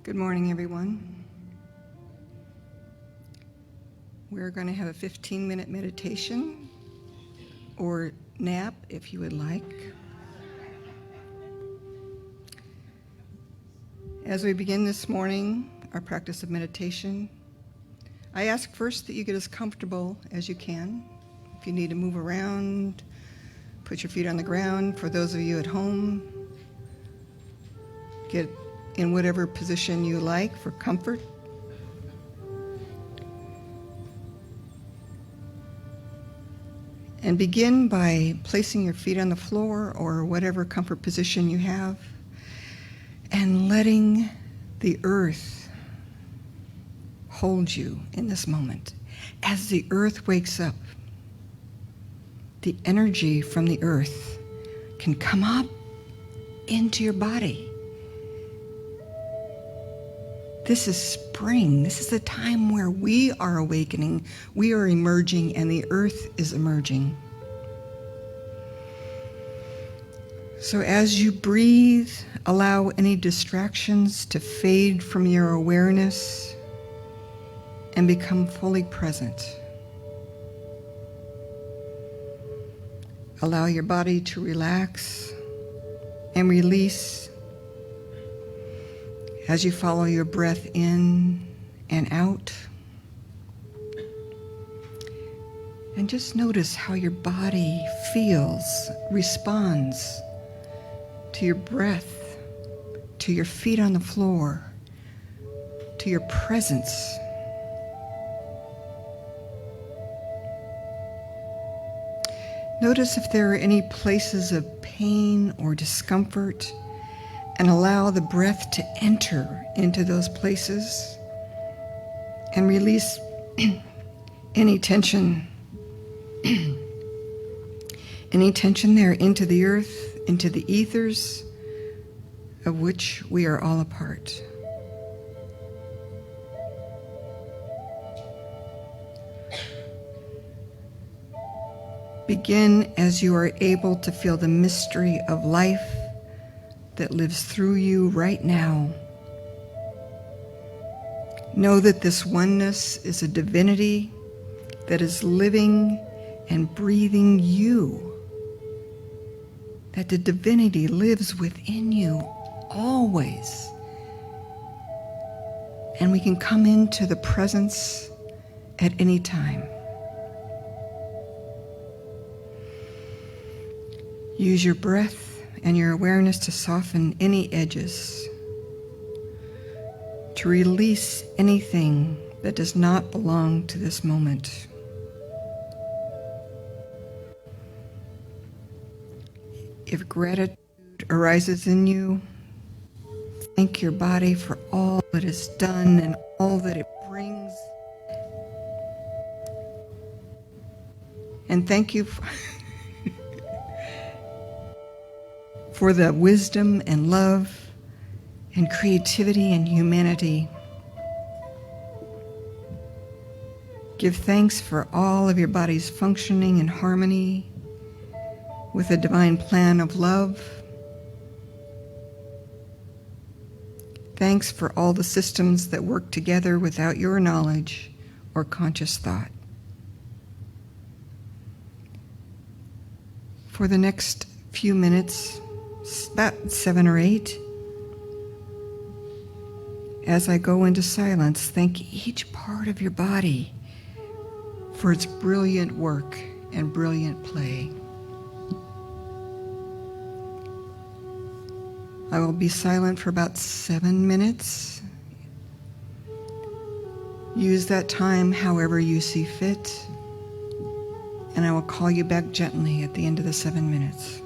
Good morning, everyone. We're going to have a 15-minute meditation or nap if you would like. As we begin this morning, our practice of meditation, I ask first that you get as comfortable as you can. If you need to move around, put your feet on the ground. For those of you at home, get in whatever position you like for comfort. And begin by placing your feet on the floor or whatever comfort position you have and letting the earth hold you in this moment. As the earth wakes up, the energy from the earth can come up into your body. This is spring. This is the time where we are awakening, we are emerging, and the earth is emerging. So as you breathe, allow any distractions to fade from your awareness and become fully present. Allow your body to relax and release as you follow your breath in and out. And just notice how your body feels, responds to your breath, to your feet on the floor, to your presence. Notice if there are any places of pain or discomfort, and allow the breath to enter into those places and release any tension there into the earth, into the ethers of which we are all a part. Begin as you are able to feel the mystery of life that lives through you right now. Know that this oneness is a divinity that is living and breathing you. That the divinity lives within you always. And we can come into the presence at any time. Use your breath and your awareness to soften any edges, to release anything that does not belong to this moment. If gratitude arises in you, thank your body for all that it's done and all that it brings. And thank you for the wisdom and love and creativity and humanity. Give thanks for all of your body's functioning in harmony with a divine plan of love. Thanks for all the systems that work together without your knowledge or conscious thought. For the next few minutes, about 7 or 8, as I go into silence, thank each part of your body for its brilliant work and brilliant play. I will be silent for about 7 minutes. Use that time however you see fit, and I will call you back gently at the end of the 7 minutes.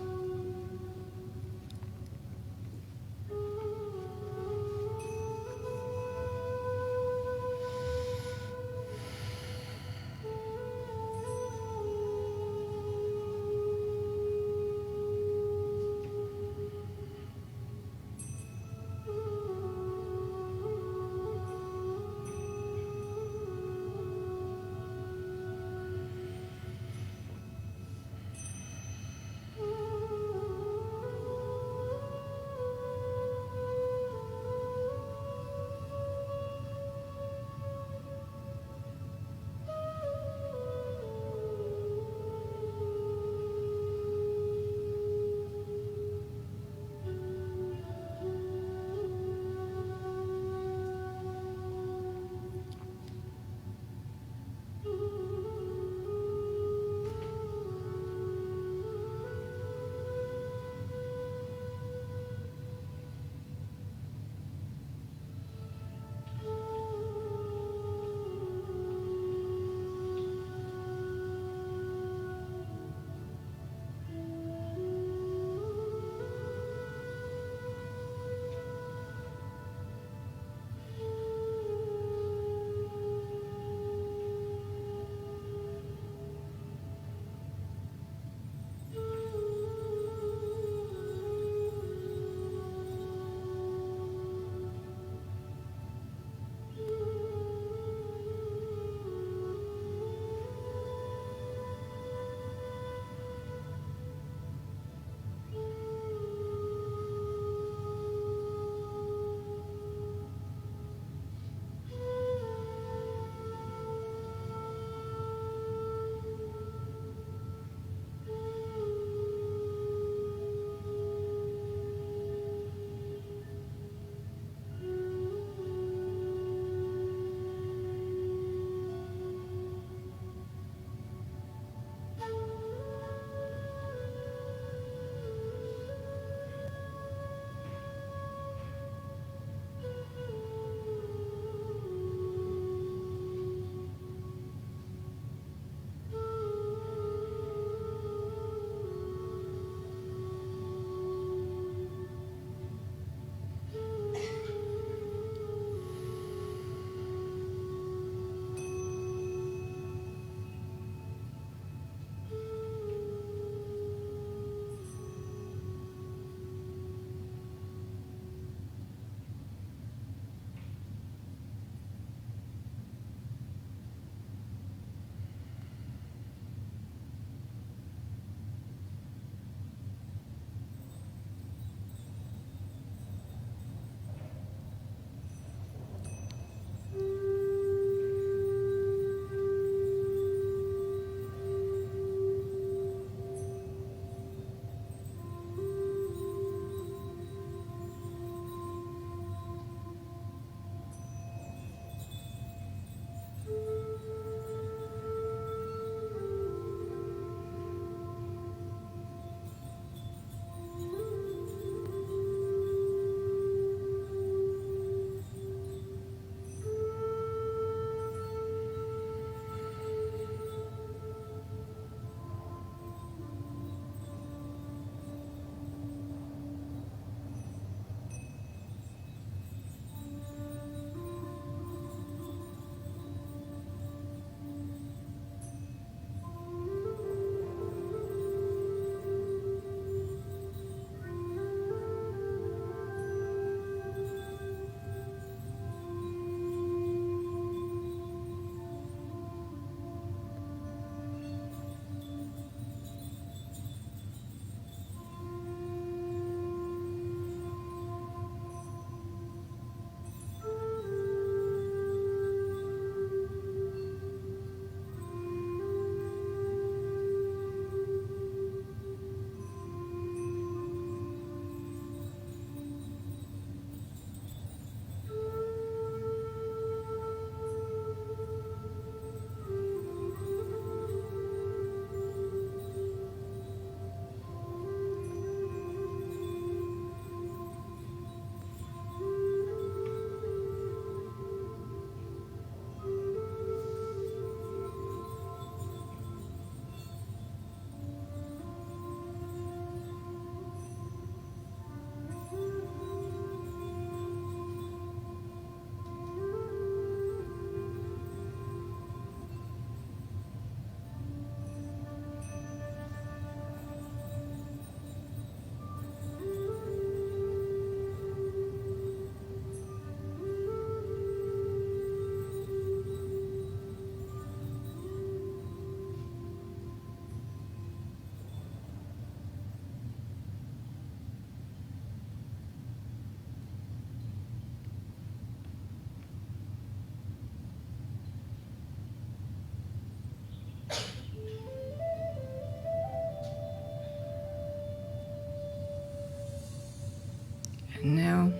And now,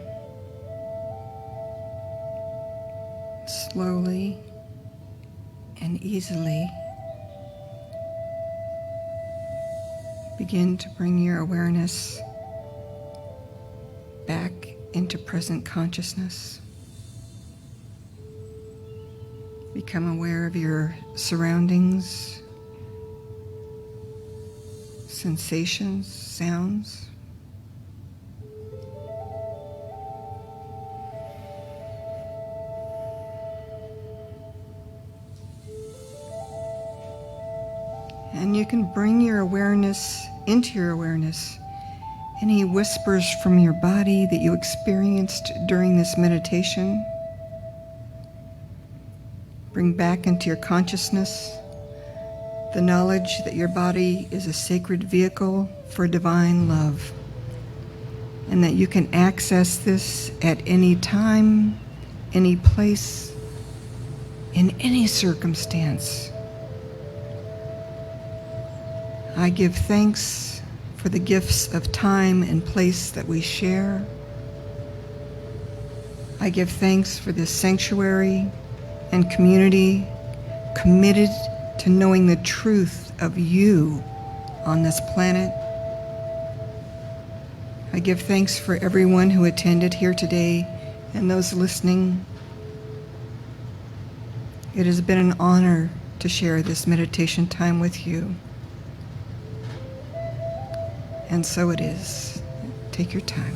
slowly and easily, begin to bring your awareness back into present consciousness. Become aware of your surroundings, sensations, sounds. And you can bring your awareness into your awareness any whispers from your body that you experienced during this meditation. Bring back into your consciousness the knowledge that your body is a sacred vehicle for divine love, and that you can access this at any time, any place, in any circumstance. I give thanks for the gifts of time and place that we share. I give thanks for this sanctuary and community committed to knowing the truth of you on this planet. I give thanks for everyone who attended here today and those listening. It has been an honor to share this meditation time with you. And so it is. Take your time.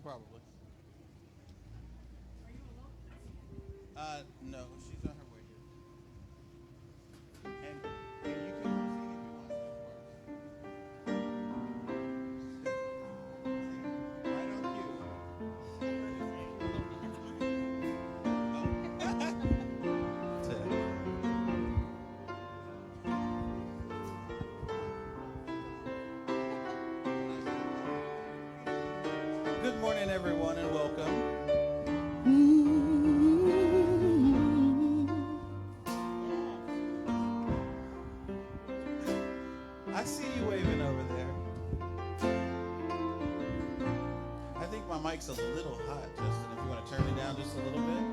Probably. No, she's on her way here. And you can sing if you want to Good morning, everyone, and welcome. I see you waving over there. I think my mic's a little hot, Justin. If you want to turn it down just a little bit.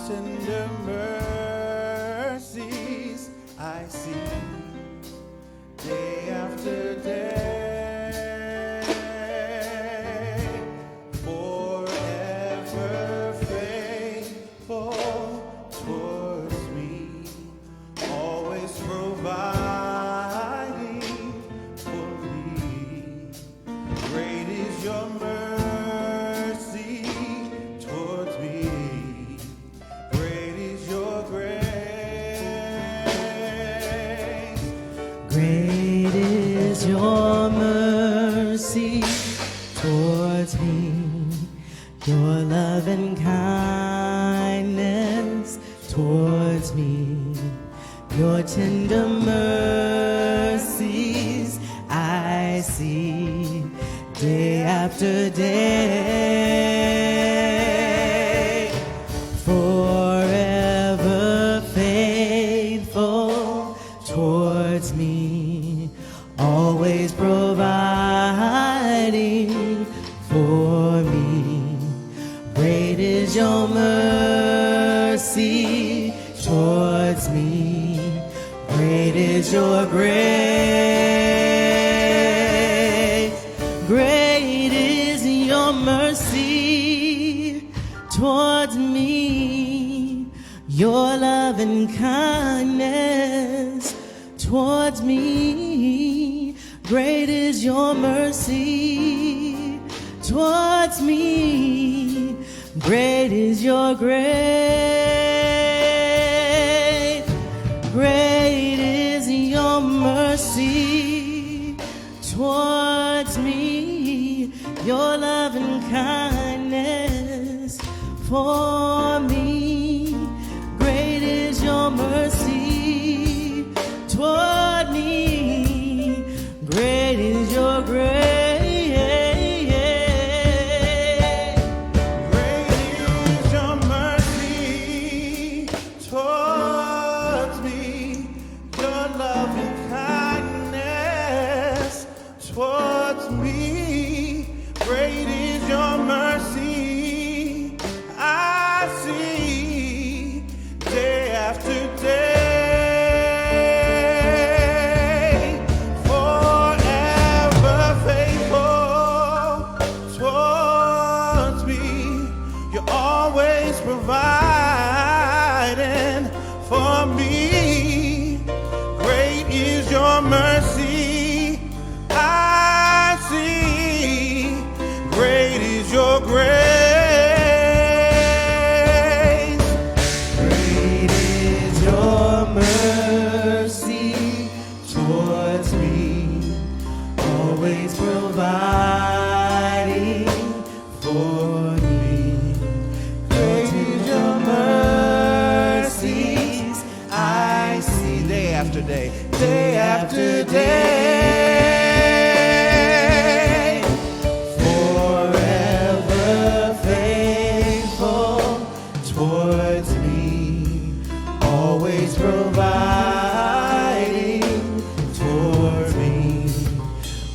Tender mercies I see day after day, forever faithful towards me, always providing Great is your mercy towards me, your love and kindness towards me, your tender mercies I see day after day. Forever faithful towards me, always providing for me. Great is your mercy towards me. Great is your grace. Great is your mercy towards me. Your love and kindness towards me. Great is your mercy towards me. Great is your grace. Great is your mercy towards me. Your love and kindness for me. Great is your mercy toward me. Great is your grace. Day after day, forever faithful towards me, always providing for me.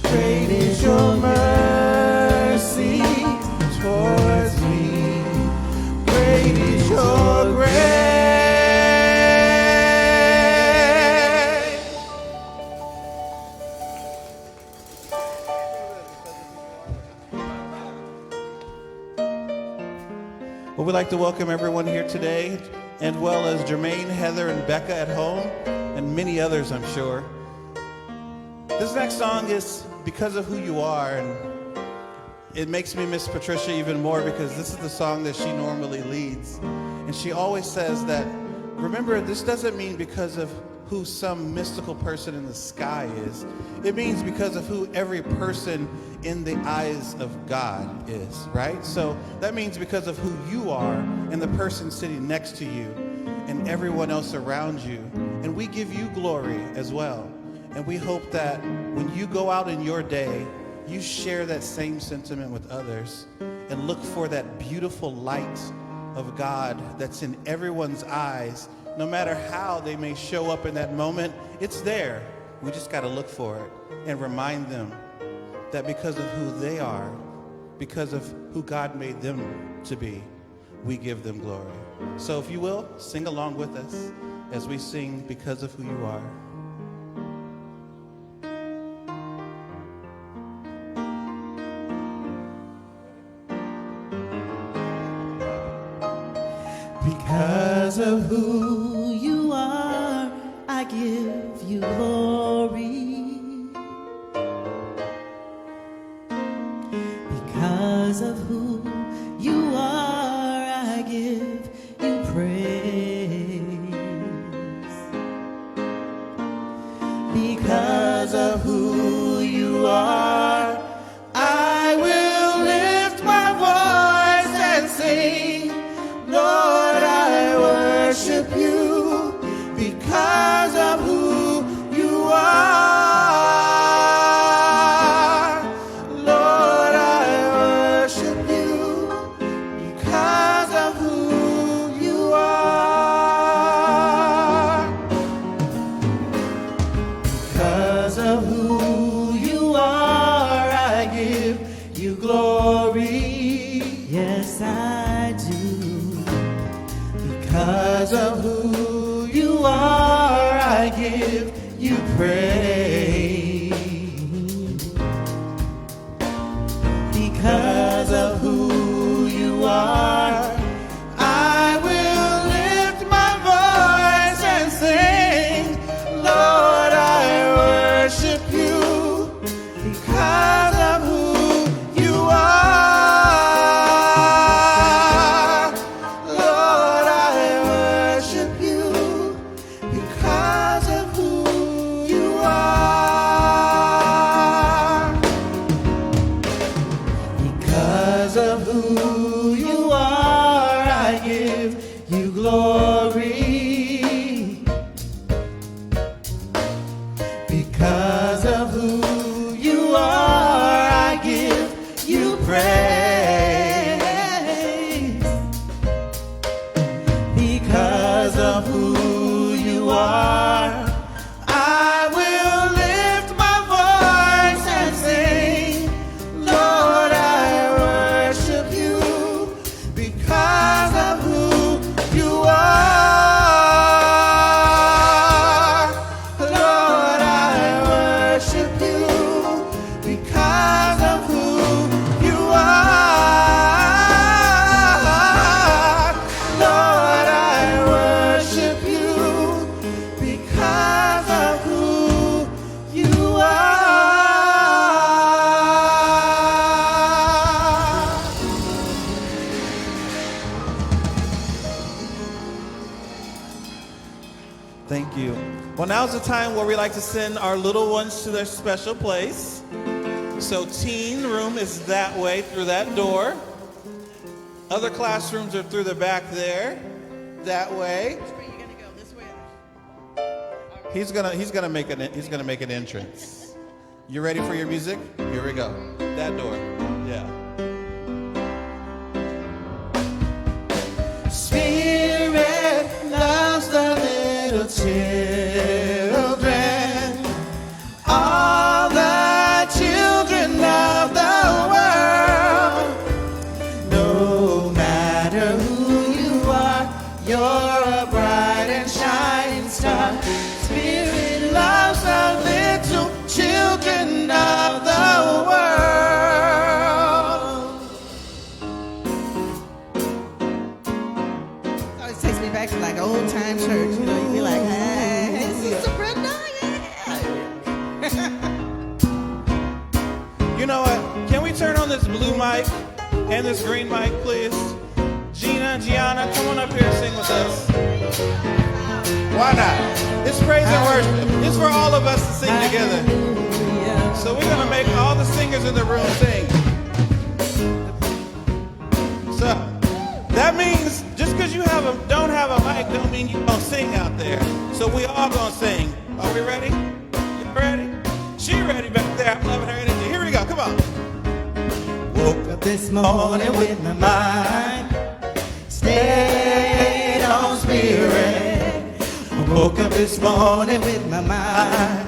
Great is your mercy towards me. Great is your grace. Well, we'd like to welcome everyone here today, as well as Jermaine, Heather, and Becca at home, and many others, I'm sure. This next song is because of who you are, and it makes me miss Patricia even more because this is the song that she normally leads. And she always says that, remember, this doesn't mean because of who some mystical person in the sky is. It means because of who every person in the eyes of God is, right? So that means because of who you are and the person sitting next to you and everyone else around you. And we give you glory as well. And we hope that when you go out in your day, you share that same sentiment with others and look for that beautiful light of God that's in everyone's eyes. No matter how they may show up in that moment, it's there. We just got to look for it and remind them that because of who they are, because of who God made them to be, we give them glory. So if you will, sing along with us as we sing because of who you are. Because of who you are, I give you glory. Because of who you are, I give you praise. because of who you are. I will lift my voice and sing, Lord, I worship you because of who you are. Lord, I worship you because of who you are. Because of who you are, I give you glory. Yes, I do. Because of who you are, I give you praise. Because of who you are, I will lift my voice and sing, Lord, I worship you because of who you are. Lord, I worship you because of who you are. Because of who you are, I give you glory. Because of who you are, I give you praise. Because of who you are, I will lift my voice and sing, Lord, I worship you because of who you are. Lord, I worship you because of who you are. Lord, I worship you because of who you are. Thank you. Well, now's the time where we like to send our little ones to their special place. So teen room is that way through that door. Other classrooms are through the back there, that way. Which way you gonna go? This way? He's gonna make an entrance. You ready for your music? Here we go. That door. Yeah. Spirit loves the little children, all the children of the world. No matter who you are, you're a bright and shining star. Spirit loves the little children of the world. Always takes me back to like old time church. You know, you'd be like, hey, Sister Brenda, yeah. You know what? Can we turn on this blue mic and this green mic, please? Gianna, come on up here and sing with us. Why not? It's praise and worship. It's for all of us to sing together. So we're gonna make all the singers in the room sing. So that means just because you don't have a mic don't mean you don't sing out there. So we all gonna sing. Are we ready? You ready? She ready back there. I'm loving her energy. Here we go. Come on. Woke up this morning with my mind stayed on spirit. I woke up this morning with my mind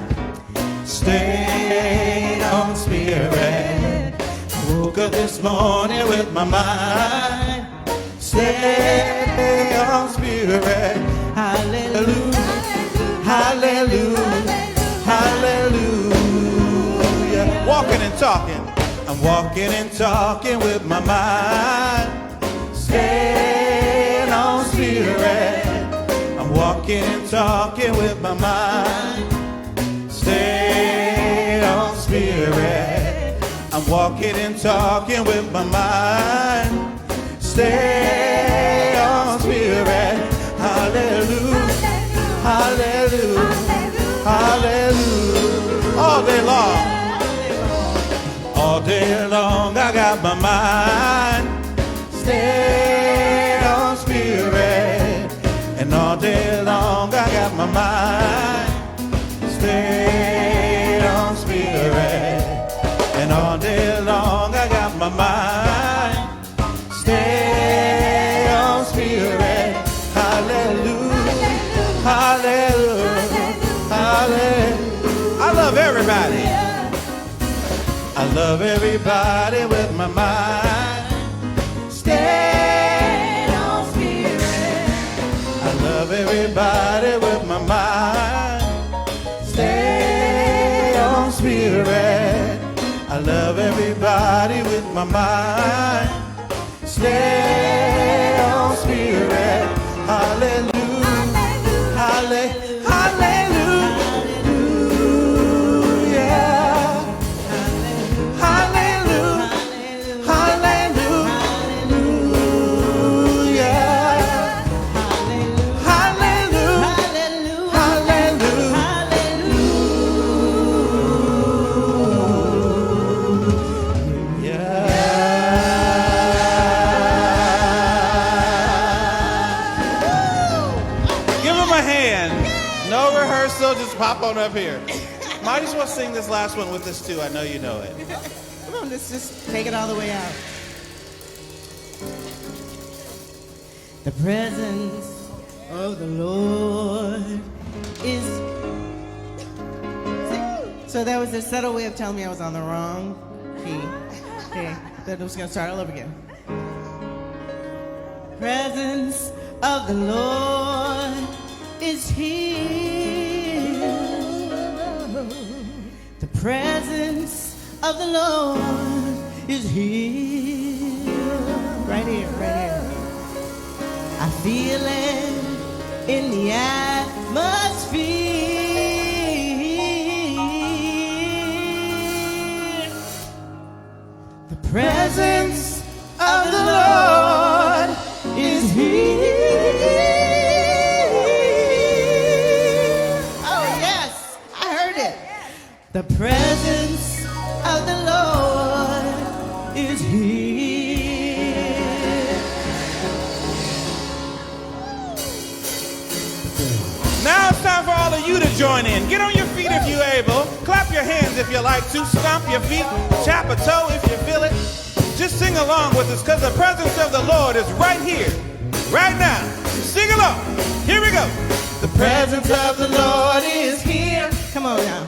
stayed on spirit. I woke up this morning with my mind stayed on spirit. Hallelujah, hallelujah, hallelujah. Walking and talking. I'm walking and talking with my mind stayed on spirit. I'm walking and talking with my mind stayed on spirit. I'm walking and talking with my mind stay on spirit. Hallelujah, hallelujah, hallelujah. all day long. All day long I got my mind stayed on Spirit. And all day long I got my mind stayed on Spirit. And all day long I got my mind stayed on Spirit. Hallelujah, hallelujah, hallelujah. I love everybody. I love everybody with my mind stayed on Spirit. I love everybody with my mind stayed on Spirit. I love everybody with my mind stay on Spirit. Hallelujah, hallelujah, hallelujah, hallelujah, hallelujah, hallelujah, Give him a hand. No rehearsal, just pop on up here. Might as well sing this last one with us too. I know you know it. Come on, let's just take it all the way out. The presence of the Lord is... So that was a subtle way of telling me I was on the wrong key. Okay, then I was gonna start all over again. Presence of the Lord is here. The presence of the Lord is here. Right here, right here. I feel it in the atmosphere. The presence of the Lord is here. Oh, yes, I heard it. The presence of the Lord is here. Now it's time for all of you to join in. Get on your feet if you're able. Clap your hands if you like to. Stomp your feet. Tap a toe if you feel it. Just sing along with us because the presence of the Lord is right here, right now. Sing along. Here we go. The presence of the Lord is here. Come on now.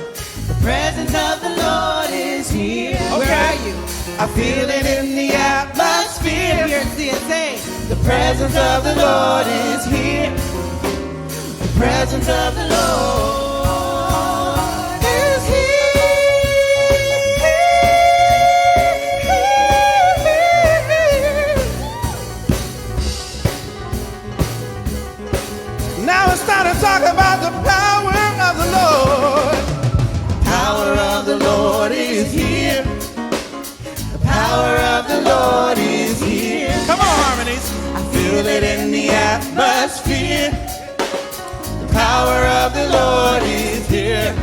The presence of the Lord is here. Okay. Where are you? I feel it in the atmosphere. Here, CSA. The presence of the Lord is here. The presence of the Lord is here. Now it's time to talk about the power of the Lord. The power of the Lord is here. The power of the Lord is here. Come on, harmonies. I feel it in the atmosphere. The power of the Lord is here.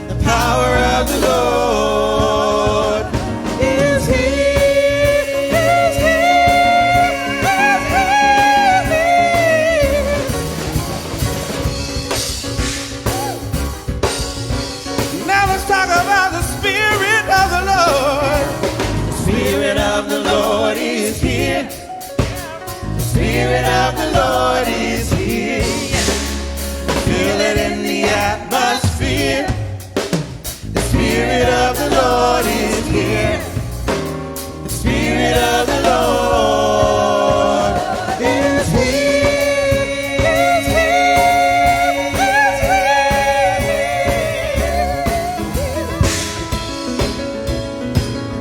The power of the Lord is here. Is here. Now let's talk about the Spirit of the Lord. The Spirit of the Lord is here. The Spirit of the Lord is here. Feel it in the atmosphere. The Spirit of the Lord is here. The Spirit of the Lord is here. Is here. Is here.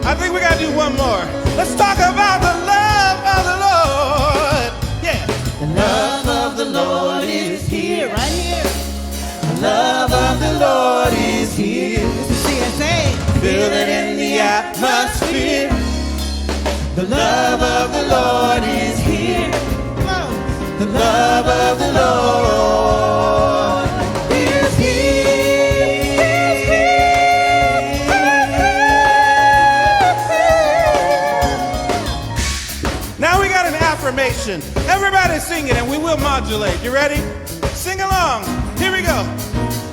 I think we gotta do one more. Let's talk about the love of the Lord. Yeah. The love of the modulation. Everybody sing it, and we will modulate. You ready? Sing along. Here we go.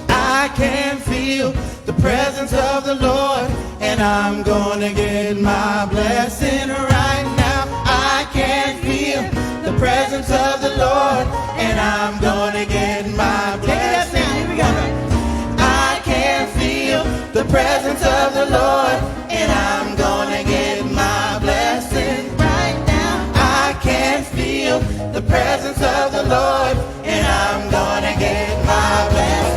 I can feel the presence of the Lord, and I'm gonna get my blessing right now. I can feel the presence of the Lord, and I'm gonna get my blessing. Here we go. I can feel the presence of the Lord, and I'm gonna get my blessing right now. I can feel the presence of the Lord, and I'm gonna get my blessing.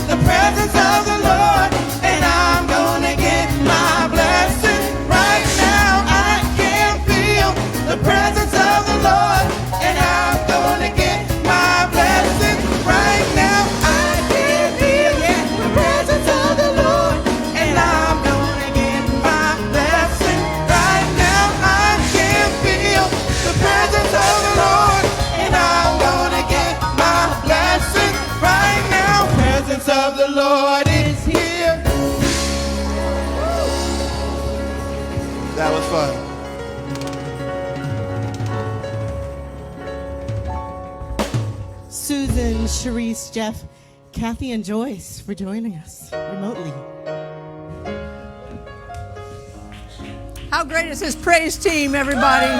The presence of the Lord, and I'm gonna get my blessing right now. I can feel the presence of the Lord, and I'm gonna get my blessing right now. I can feel the presence of the Lord, and I'm gonna get my blessing right now. I can feel the presence of the Lord, and I'm gonna get my blessing right now. Presence of the Lord is here. That was fun. Susan, Sharice, Jeff, Kathy, and Joyce for joining us remotely. How great is this praise team, everybody?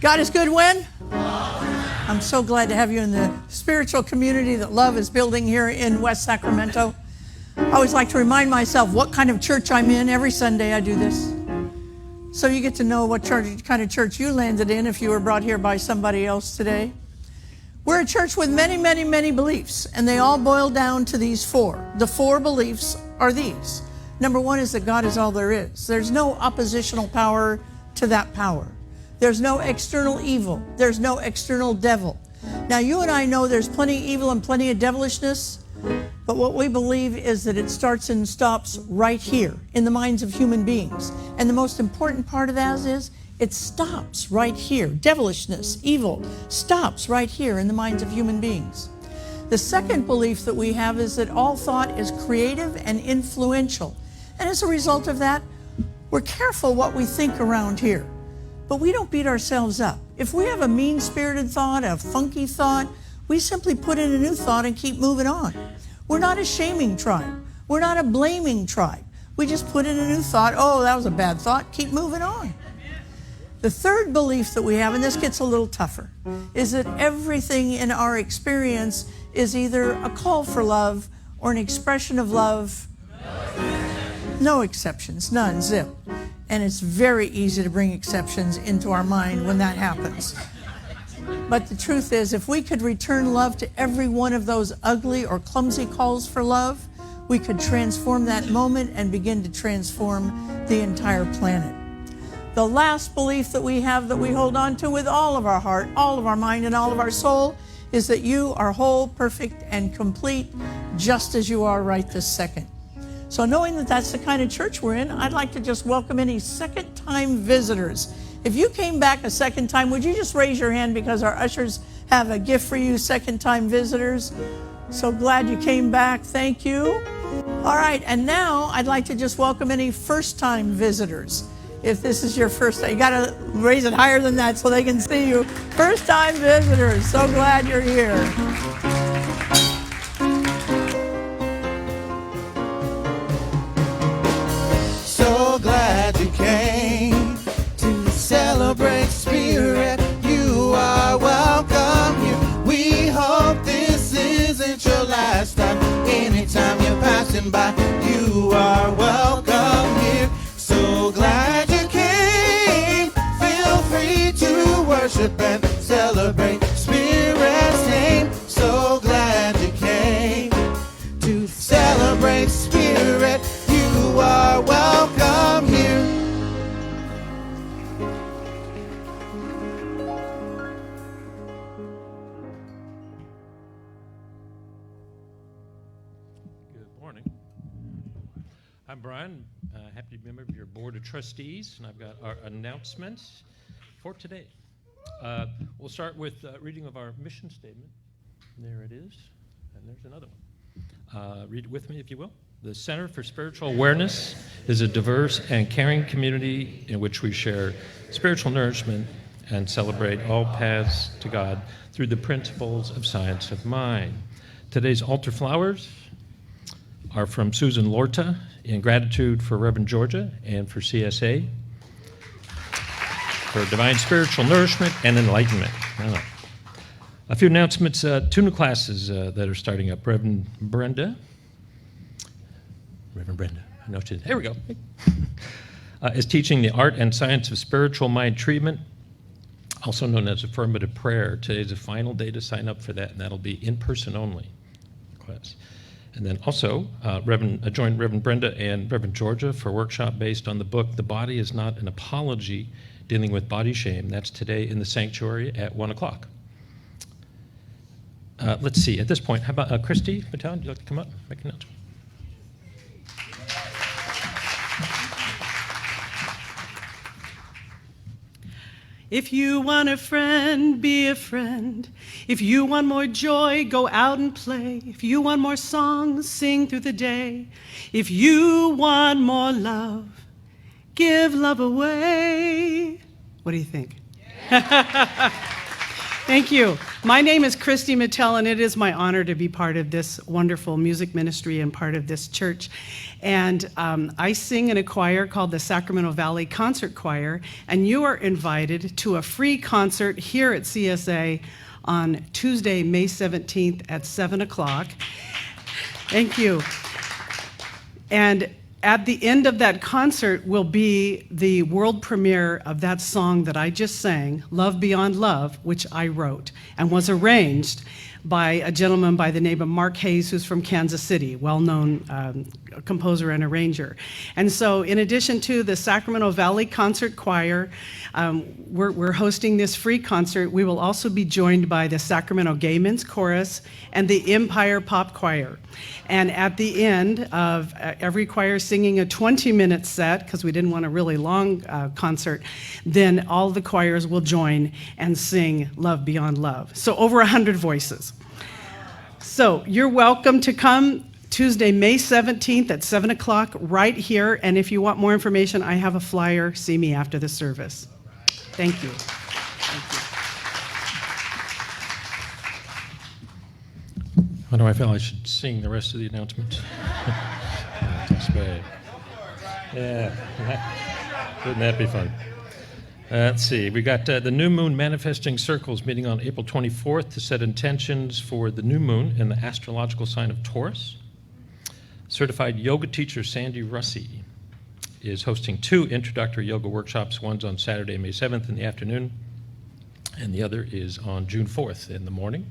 God is good when? I'm so glad to have you in the spiritual community that Love is building here in West Sacramento. I always like to remind myself what kind of church I'm in. Every Sunday I do this. So you get to know what kind of church you landed in if you were brought here by somebody else today. We're a church with many, many, many beliefs, and they all boil down to these four. The four beliefs are these. Number one is that God is all there is. There's no oppositional power to that power. There's no external evil. There's no external devil. Now, you and I know there's plenty of evil and plenty of devilishness, but what we believe is that it starts and stops right here in the minds of human beings. And the most important part of that is it stops right here. Devilishness, evil, stops right here in the minds of human beings. The second belief that we have is that all thought is creative and influential. And as a result of that, we're careful what we think around here. But we don't beat ourselves up. If we have a mean-spirited thought, a funky thought, we simply put in a new thought and keep moving on. We're not a shaming tribe. We're not a blaming tribe. We just put in a new thought. Oh, that was a bad thought. Keep moving on. The third belief that we have, and this gets a little tougher, is that everything in our experience is either a call for love or an expression of love. No exceptions, none, zip. And it's very easy to bring exceptions into our mind when that happens. But the truth is, if we could return love to every one of those ugly or clumsy calls for love, we could transform that moment and begin to transform the entire planet. The last belief that we have that we hold on to with all of our heart, all of our mind, and all of our soul is that you are whole, perfect, and complete just as you are right this second. So knowing that that's the kind of church we're in, I'd like to just welcome any second-time visitors. If you came back a second time, would you just raise your hand because our ushers have a gift for you, second-time visitors. So glad you came back. Thank you. All right, and now I'd like to just welcome any first-time visitors. If this is your first time, you got to raise it higher than that so they can see you. First-time visitors, so glad you're here. So glad you came to celebrate Spirit. You are welcome here. We hope this isn't your last time. Anytime you're passing by, you are welcome here. So glad you came. Feel free to worship and celebrate Spirit's name. So glad you came to celebrate Spirit. You are welcome here. Good morning. I'm Brian, happy to be a member of your Board of Trustees, and I've got our announcements for today. We'll start with reading of our mission statement. There it is, and there's another one. Read it with me if you will. The Center for Spiritual Awareness is a diverse and caring community in which we share spiritual nourishment and celebrate all paths to God through the principles of science of mind. Today's altar flowers are from Susan Lorta in gratitude for Reverend Georgia and for CSA for divine spiritual nourishment and enlightenment. A few announcements, 2 new classes that are starting up. Reverend Brenda, I know she did. Here we go. Is teaching the art and science of spiritual mind treatment, also known as affirmative prayer. Today's the final day to sign up for that, and that'll be in person only class. And then also, join Reverend Brenda and Reverend Georgia for a workshop based on the book, The Body is Not an Apology, Dealing with Body Shame. That's today in the sanctuary at 1 o'clock. Let's see, at this point, how about Christy Patel, would you like to come up, make an announcement? If you want a friend, be a friend. If you want more joy, go out and play. If you want more songs, sing through the day. If you want more love, give love away. What do you think? Thank you. My name is Christy Mattel, and it is my honor to be part of this wonderful music ministry and part of this church. And I sing in a choir called the Sacramento Valley Concert Choir, and you are invited to a free concert here at CSA on Tuesday, May 17th at 7 o'clock. Thank you. And at the end of that concert will be the world premiere of that song that I just sang, Love Beyond Love, which I wrote and was arranged by a gentleman by the name of Mark Hayes, who's from Kansas City, well-known composer and arranger. And so in addition to the Sacramento Valley Concert Choir, we're hosting this free concert. We will also be joined by the Sacramento Gay Men's Chorus and the Empire Pop Choir. And at the end of every choir singing a 20-minute set, because we didn't want a really long concert, then all the choirs will join and sing Love Beyond Love. So over 100 voices. So you're welcome to come Tuesday, May 17th at 7 o'clock right here. And if you want more information, I have a flyer. See me after the service. Thank you. How do I feel I should sing the rest of the announcements? That's great. Yeah, wouldn't that be fun? Let's see, we got the New Moon Manifesting Circles meeting on April 24th to set intentions for the new moon in the astrological sign of Taurus. Certified yoga teacher Sandy Russi is hosting 2 introductory yoga workshops. One's on Saturday, May 7th in the afternoon, and the other is on June 4th in the morning.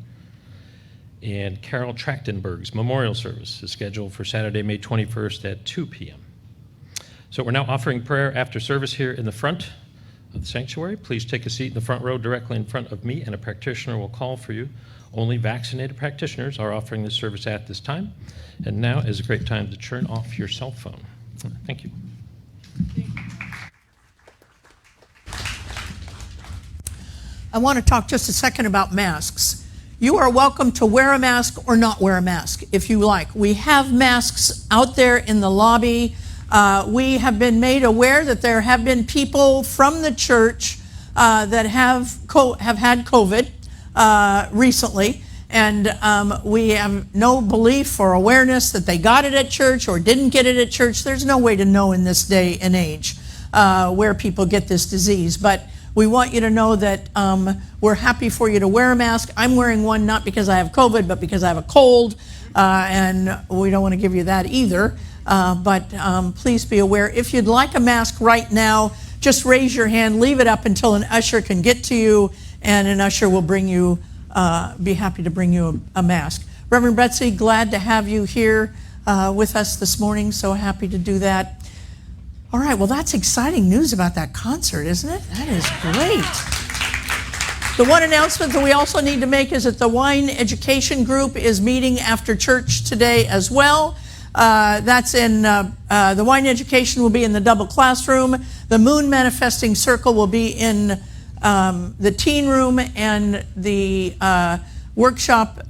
And Carol Trachtenberg's memorial service is scheduled for Saturday, May 21st at 2 p.m. So we're now offering prayer after service here in the front of the sanctuary. Please take a seat in the front row directly in front of me, and a practitioner will call for you. Only vaccinated practitioners are offering this service at this time. And now is a great time to turn off your cell phone. Thank you. I want to talk just a second about masks. You are welcome to wear a mask or not wear a mask if you like. We have masks out there in the lobby. We have been made aware that there have been people from the church that have had COVID recently, and we have no belief or awareness that they got it at church or didn't get it at church. There's no way to know in this day and age where people get this disease, but we want you to know that we're happy for you to wear a mask. I'm wearing one not because I have COVID, but because I have a cold, and we don't want to give you that either. But please be aware. If you'd like a mask right now, just raise your hand, leave it up until an usher can get to you, and an usher will bring you, be happy to bring you a mask. Reverend Betsy, glad to have you here with us this morning. So happy to do that. All right, well, that's exciting news about that concert, isn't it? That is great. The one announcement that we also need to make is that the Wine Education Group is meeting after church today as well. That's in, the Wine Education will be in the double classroom. The Moon Manifesting Circle will be in the teen room, and the workshop,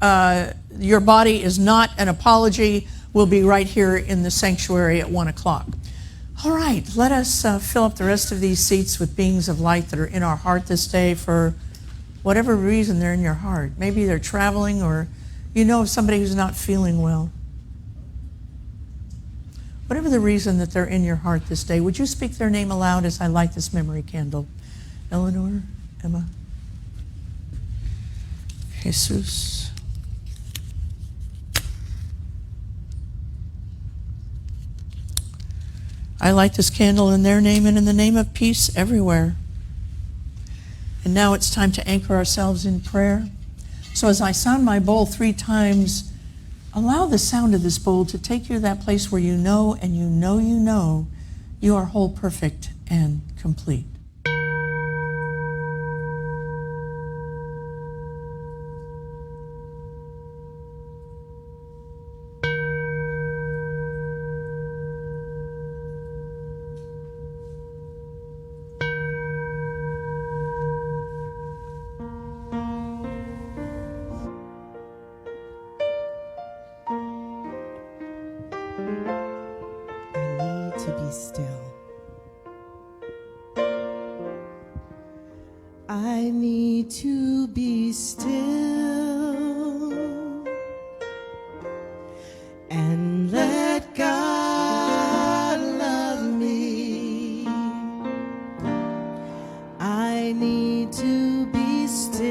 Your Body is Not an Apology, will be right here in the sanctuary at 1 o'clock. All right, let us fill up the rest of these seats with beings of light that are in our heart this day for whatever reason they're in your heart. Maybe they're traveling, or you know of somebody who's not feeling well. Whatever the reason that they're in your heart this day, would you speak their name aloud as I light this memory candle? Eleanor, Emma, Jesus. I light this candle in their name and in the name of peace everywhere. And now it's time to anchor ourselves in prayer. So as I sound my bowl 3 times, allow the sound of this bowl to take you to that place where you know and you know you are whole, perfect, and complete. I need to be still and let God love me. I need to be still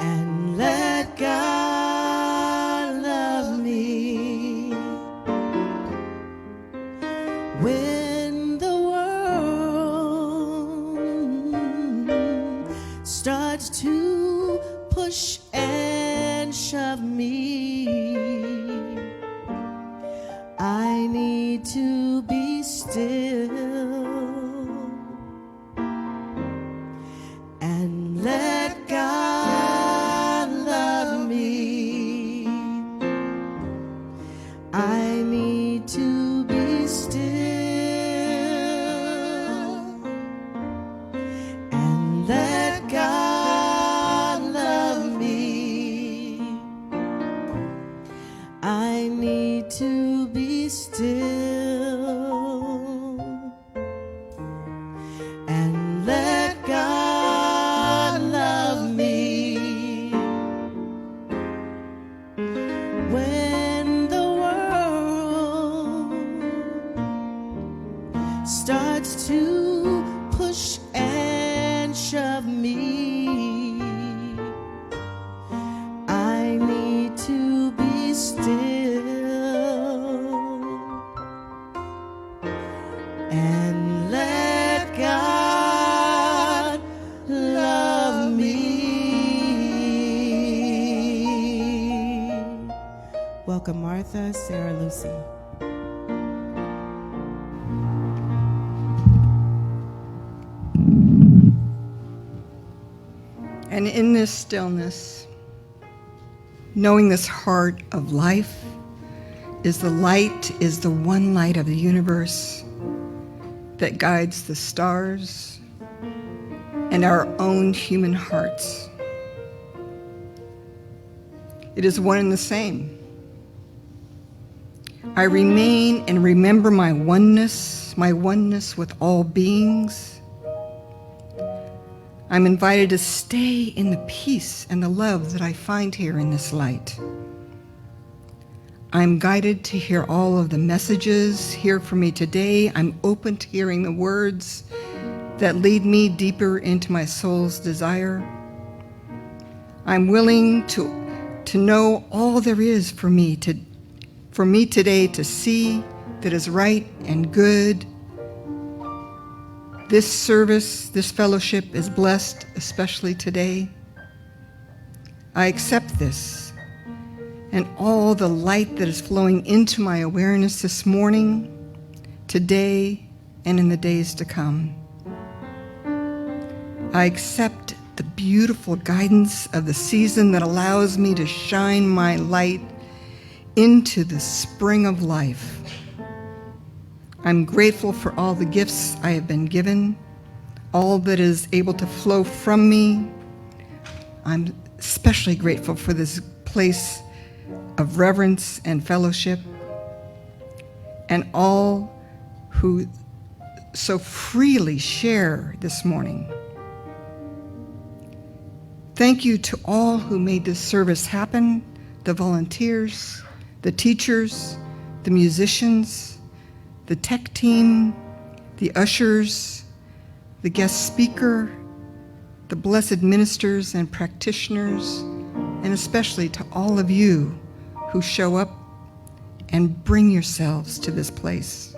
and let God love me. When the world starts to push and shove me, I need to be still and let God love me. I need to be still and let God love me. I need to be still and let God love me. When the world starts to push and shove me, I need to be still and let God love me. Welcome, Martha, Sarah, Lucy. And in this stillness, knowing this heart of life is the one light of the universe that guides the stars and our own human hearts. It is one and the same. I remain and remember my oneness with all beings. I'm invited to stay in the peace and the love that I find here in this light. I'm guided to hear all of the messages here for me today. I'm open to hearing the words that lead me deeper into my soul's desire. I'm willing to know all there is for me today to see that is right and good. This service, this fellowship is blessed, especially today. I accept this and all the light that is flowing into my awareness this morning, today, and in the days to come. I accept the beautiful guidance of the season that allows me to shine my light into the spring of life. I'm grateful for all the gifts I have been given, all that is able to flow from me. I'm especially grateful for this place of reverence and fellowship, and all who so freely share this morning. Thank you to all who made this service happen, the volunteers, the teachers, the musicians, the tech team, the ushers, the guest speaker, the blessed ministers and practitioners, and especially to all of you who show up and bring yourselves to this place.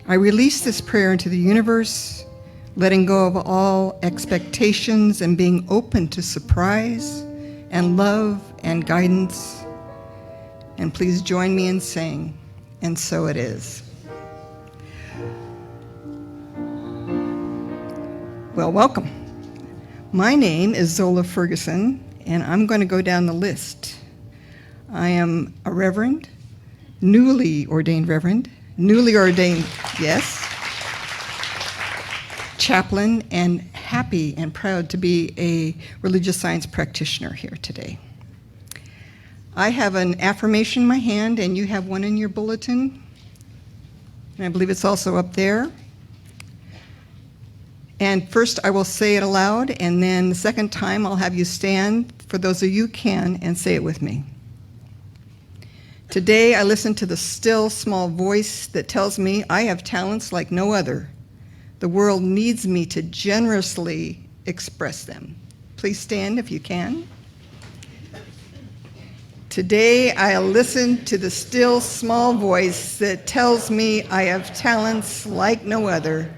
I release this prayer into the universe, letting go of all expectations and being open to surprise and love and guidance. And please join me in saying, and so it is. Well, welcome. My name is Zola Ferguson, and I'm going to go down the list. I am a reverend, newly ordained, yes, chaplain, and happy and proud to be a religious science practitioner here today. I have an affirmation in my hand, and you have one in your bulletin, and I believe it's also up there. And first I will say it aloud, and then the second time I'll have you stand, for those of you who can, and say it with me. Today I listen to the still small voice that tells me I have talents like no other. The world needs me to generously express them. Please stand if you can. Today I listen to the still small voice that tells me I have talents like no other.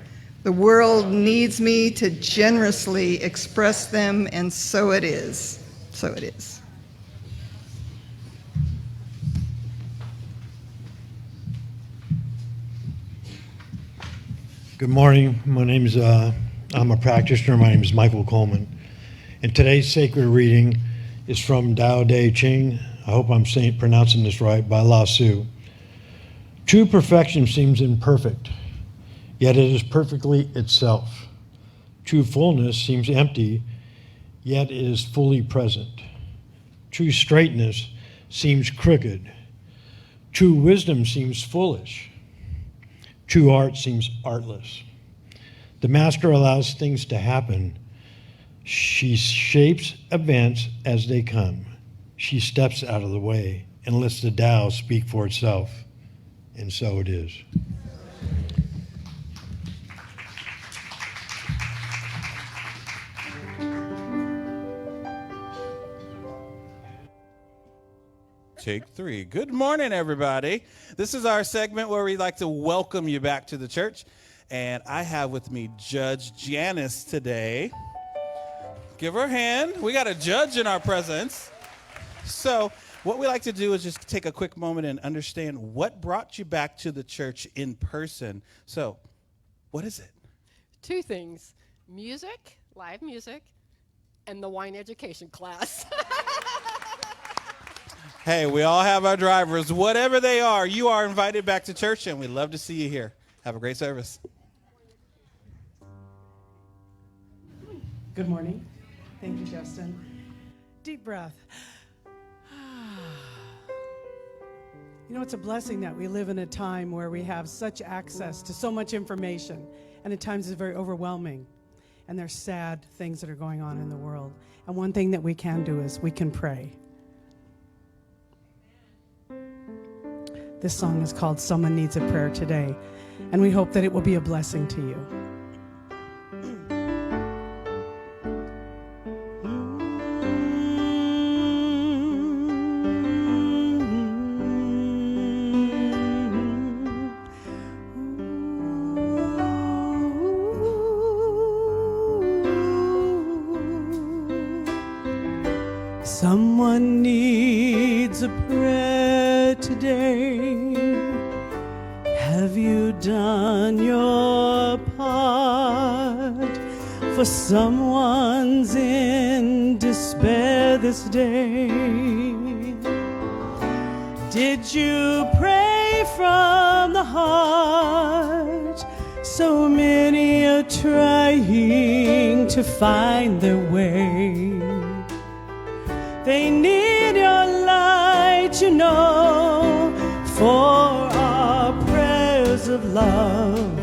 The world needs me to generously express them, and so it is. So it is. Good morning. My name is, I'm a practitioner. My name is Michael Coleman. And today's sacred reading is from Tao Te Ching. I hope I'm pronouncing this right, by Lao Tzu. True perfection seems imperfect, yet it is perfectly itself. True fullness seems empty, yet it is fully present. True straightness seems crooked. True wisdom seems foolish. True art seems artless. The master allows things to happen. She shapes events as they come. She steps out of the way and lets the Tao speak for itself. And so it is. Take three. Good morning, everybody. This is our segment where we like to welcome you back to the church. And I have with me Judge Janice today. Give her a hand. We got a judge in our presence. So what we like to do is just take a quick moment and understand what brought you back to the church in person. So what is it? Two things: music, live music, and the wine education class. Hey, we all have our drivers. Whatever they are, you are invited back to church, and we'd love to see you here. Have a great service. Good morning. Thank you, Justin. Deep breath. You know, it's a blessing that we live in a time where we have such access to so much information, and at times it's very overwhelming. And there's sad things that are going on in the world. And one thing that we can do is we can pray. This song is called Someone Needs a Prayer Today, and we hope that it will be a blessing to you. Someone needs a prayer today. Have you done your part? For someone's in despair this day. Did you pray from the heart? So many are trying to find their way. They need your light, you know, for our prayers of love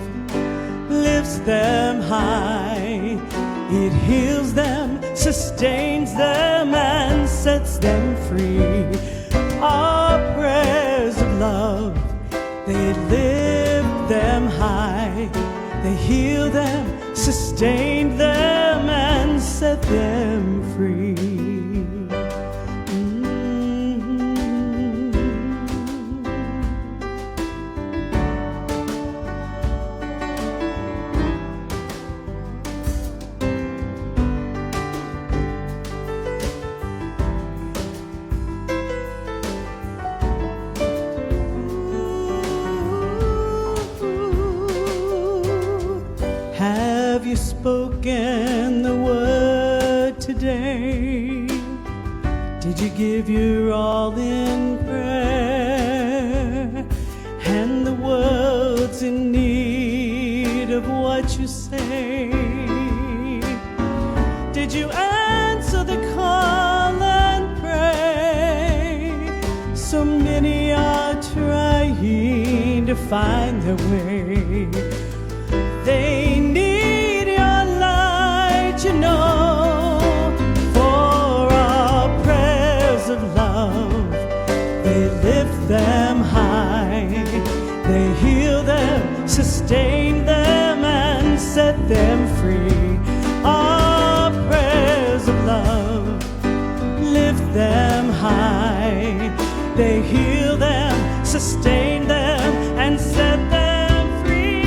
lifts them high. It heals them, sustains them, and sets them free. Our prayers of love, they lift them high. They heal them, sustain them, and set them free. Have you spoken the word today? Did you give your all in prayer? And the world's in need of what you say. Did you answer the call and pray? So many are trying to find their way. They need your light, you know, for our prayers of love. They lift them high. They heal them, sustain them, and set them free. Our prayers of love lift them high. They heal them, sustain them, and set them free.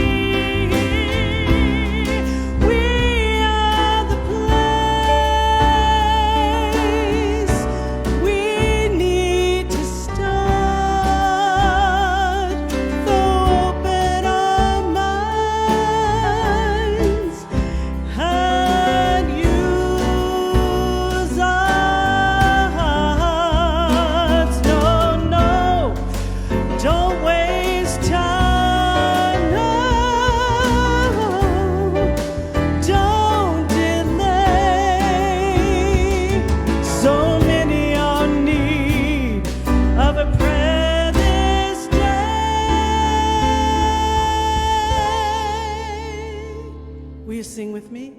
Sing with me.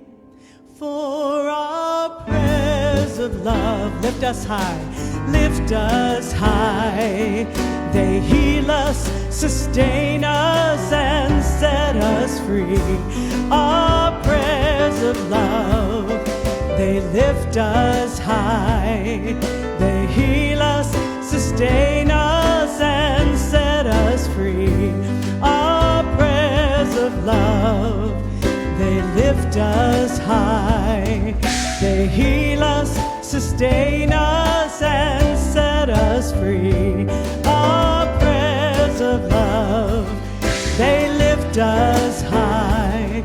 For our prayers of love lift us high, lift us high. They heal us, sustain us, and set us free. Our prayers of love, they lift us high. They heal us, sustain us, and set us free. Our prayers of love, they lift us high. They heal us, sustain us, and set us free. Our prayers of love, they lift us high.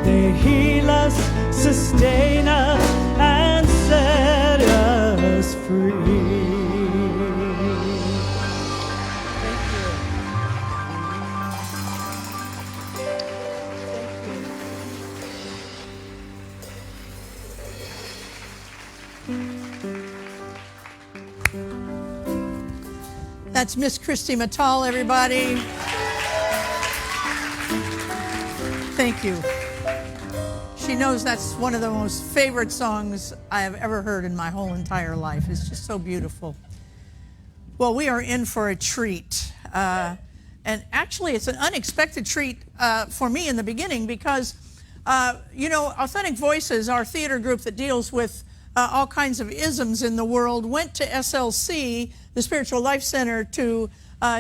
They heal us, sustain us, and set us free. That's Miss Christy Mattal, everybody. Thank you. She knows that's one of the most favorite songs I have ever heard in my whole entire life. It's just so beautiful. Well, we are in for a treat. And actually, it's an unexpected treat for me in the beginning because, Authentic Voices, our theater group that deals with all kinds of isms in the world, went to SLC, the Spiritual Life Center, to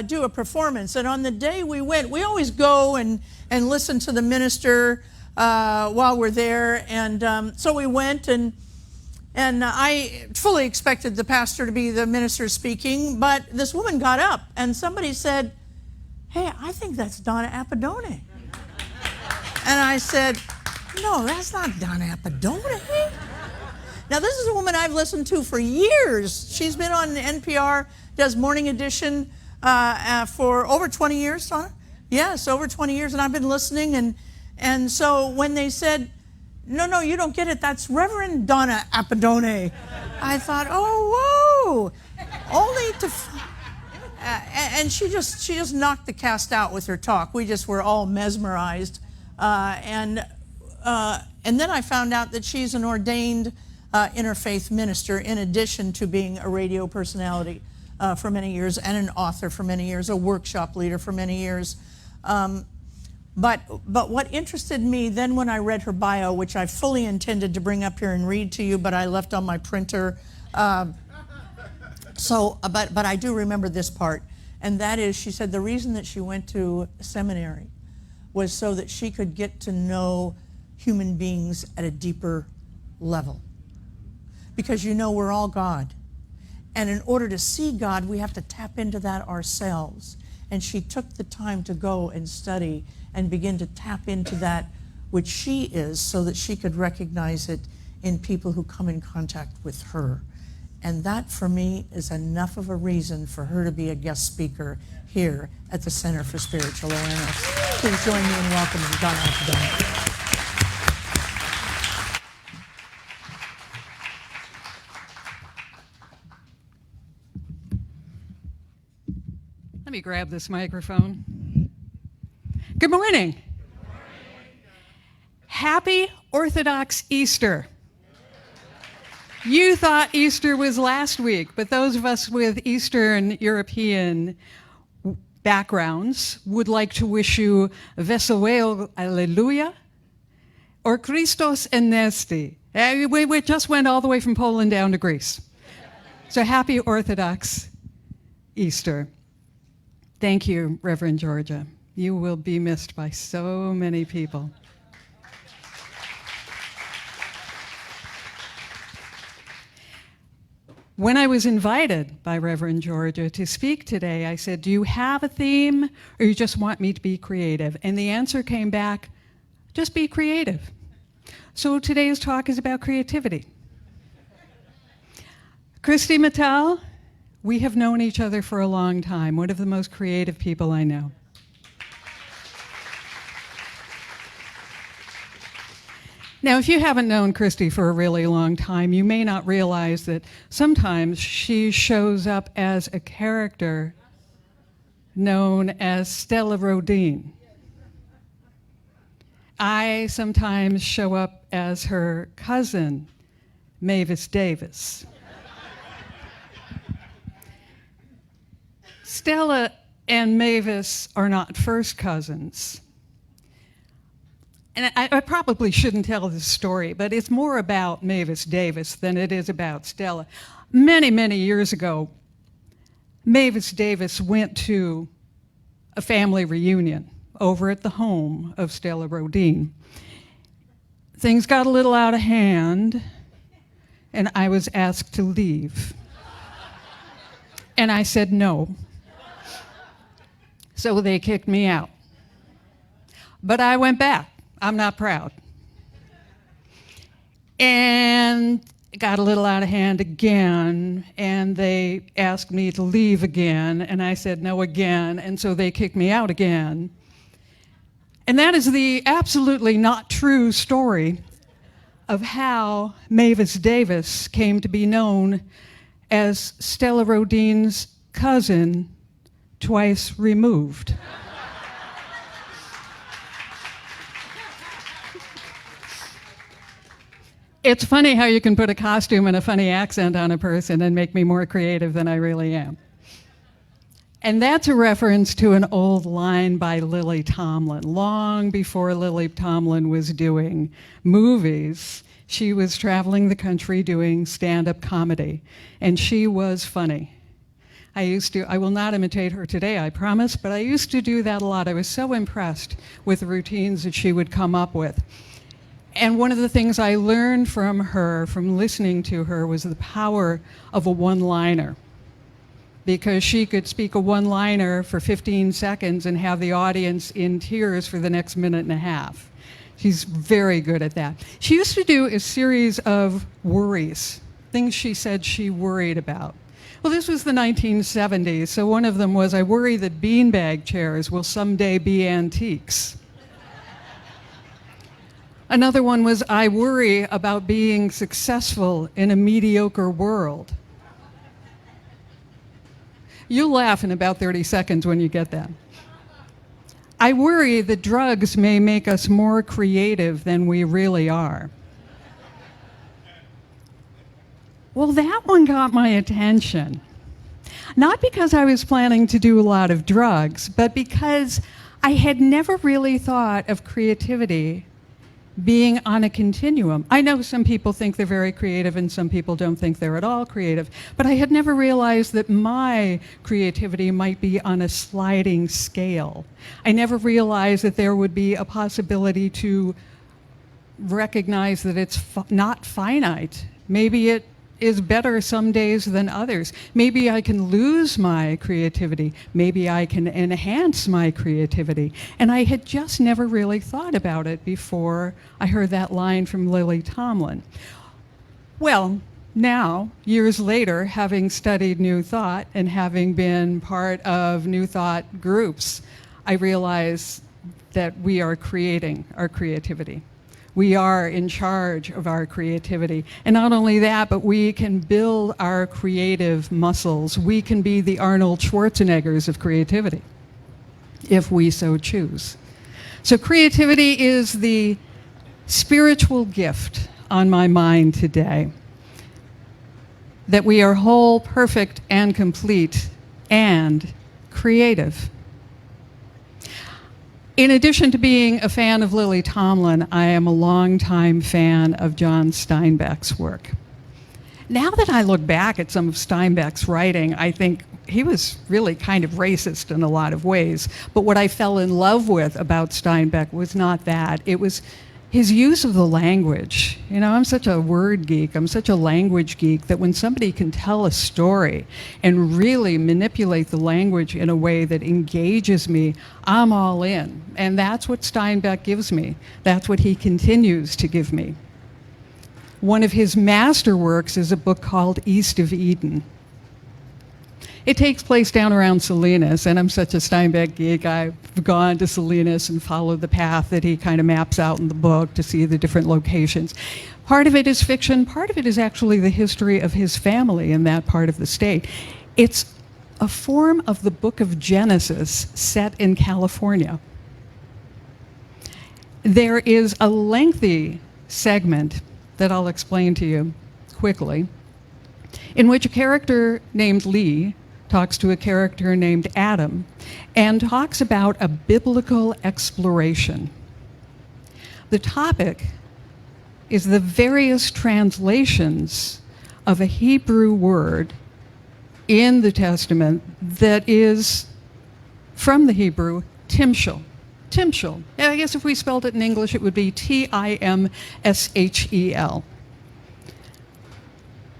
do a performance. And on the day we went, we always go and listen to the minister while we're there. And so we went, and I fully expected the pastor to be the minister speaking, but this woman got up, and somebody said, "Hey, I think that's Donna Appadone." And I said, "No, that's not Donna Appadone." Now, this is a woman I've listened to for years. She's been on NPR, does Morning Edition for over 20 years, Donna? Yes, over 20 years, and I've been listening. And so when they said, no, you don't get it. That's Reverend Donna Apadone. I thought, oh, whoa, only to, and she just knocked the cast out with her talk. We just were all mesmerized. And then I found out that she's an ordained interfaith minister in addition to being a radio personality for many years and an author for many years, a workshop leader for many years. But what interested me then when I read her bio, which I fully intended to bring up here and read to you, but I left on my printer. But I do remember this part, and that is she said the reason that she went to seminary was so that she could get to know human beings at a deeper level. Because we're all God. And in order to see God, we have to tap into that ourselves. And she took the time to go and study and begin to tap into that which she is so that she could recognize it in people who come in contact with her. And that, for me, is enough of a reason for her to be a guest speaker here at the Center for Spiritual Awareness. Please join me in welcoming Donna Apadone. Let me grab this microphone. Good morning. Happy Orthodox Easter. You thought Easter was last week, but those of us with Eastern European backgrounds would like to wish you Wesołego Alleluia or Christos Anesti. We just went all the way from Poland down to Greece. So happy Orthodox Easter. Thank you, Reverend Georgia. You will be missed by so many people. When I was invited by Reverend Georgia to speak today, I said, do you have a theme or you just want me to be creative? And the answer came back, just be creative. So today's talk is about creativity. Christy Mattel, we have known each other for a long time, one of the most creative people I know. Now, if you haven't known Christy for a really long time, you may not realize that sometimes she shows up as a character known as Stella Rodin. I sometimes show up as her cousin, Mavis Davis. Stella and Mavis are not first cousins. And I probably shouldn't tell this story, but it's more about Mavis Davis than it is about Stella. Many, many years ago, Mavis Davis went to a family reunion over at the home of Stella Rodin. Things got a little out of hand, and I was asked to leave. And I said no. So they kicked me out. But I went back. I'm not proud. And it got a little out of hand again, and they asked me to leave again, and I said no again, and so they kicked me out again. And that is the absolutely not true story of how Mavis Davis came to be known as Stella Rodin's cousin twice removed. It's funny how you can put a costume and a funny accent on a person and make me more creative than I really am. And that's a reference to an old line by Lily Tomlin. Long before Lily Tomlin was doing movies, she was traveling the country doing stand-up comedy, and she was funny. I will not imitate her today, I promise, but I used to do that a lot. I was so impressed with the routines that she would come up with. And one of the things I learned from her, from listening to her, was the power of a one-liner. Because she could speak a one-liner for 15 seconds and have the audience in tears for the next minute and a half. She's very good at that. She used to do a series of worries, things she said she worried about. Well, this was the 1970s, so one of them was, I worry that beanbag chairs will someday be antiques. Another one was, I worry about being successful in a mediocre world. You'll laugh in about 30 seconds when you get that. I worry that drugs may make us more creative than we really are. Well, that one got my attention. Not because I was planning to do a lot of drugs, but because I had never really thought of creativity being on a continuum. I know some people think they're very creative and some people don't think they're at all creative, but I had never realized that my creativity might be on a sliding scale. I never realized that there would be a possibility to recognize that it's not finite. Maybe it is better some days than others. Maybe I can lose my creativity. Maybe I can enhance my creativity. And I had just never really thought about it before I heard that line from Lily Tomlin. Well, now, years later, having studied New Thought and having been part of New Thought groups, I realize that we are creating our creativity. We are in charge of our creativity. And not only that, but we can build our creative muscles. We can be the Arnold Schwarzeneggers of creativity, if we so choose. So creativity is the spiritual gift on my mind today, that we are whole, perfect, and complete, and creative. In addition to being a fan of Lily Tomlin, I am a longtime fan of John Steinbeck's work. Now that I look back at some of Steinbeck's writing, I think he was really kind of racist in a lot of ways. But what I fell in love with about Steinbeck was not that. It was his use of the language. You know, I'm such a word geek, I'm such a language geek, that when somebody can tell a story and really manipulate the language in a way that engages me, I'm all in. And that's what Steinbeck gives me. That's what he continues to give me. One of his masterworks is a book called East of Eden. It takes place down around Salinas, and I'm such a Steinbeck geek. I've gone to Salinas and followed the path that he kind of maps out in the book to see the different locations. Part of it is fiction, part of it is actually the history of his family in that part of the state. It's a form of the book of Genesis set in California. There is a lengthy segment that I'll explain to you quickly, in which a character named Lee talks to a character named Adam and talks about a biblical exploration. The topic is the various translations of a Hebrew word in the Testament that is from the Hebrew timshel. Timshel. I guess if we spelled it in English, it would be Timshel.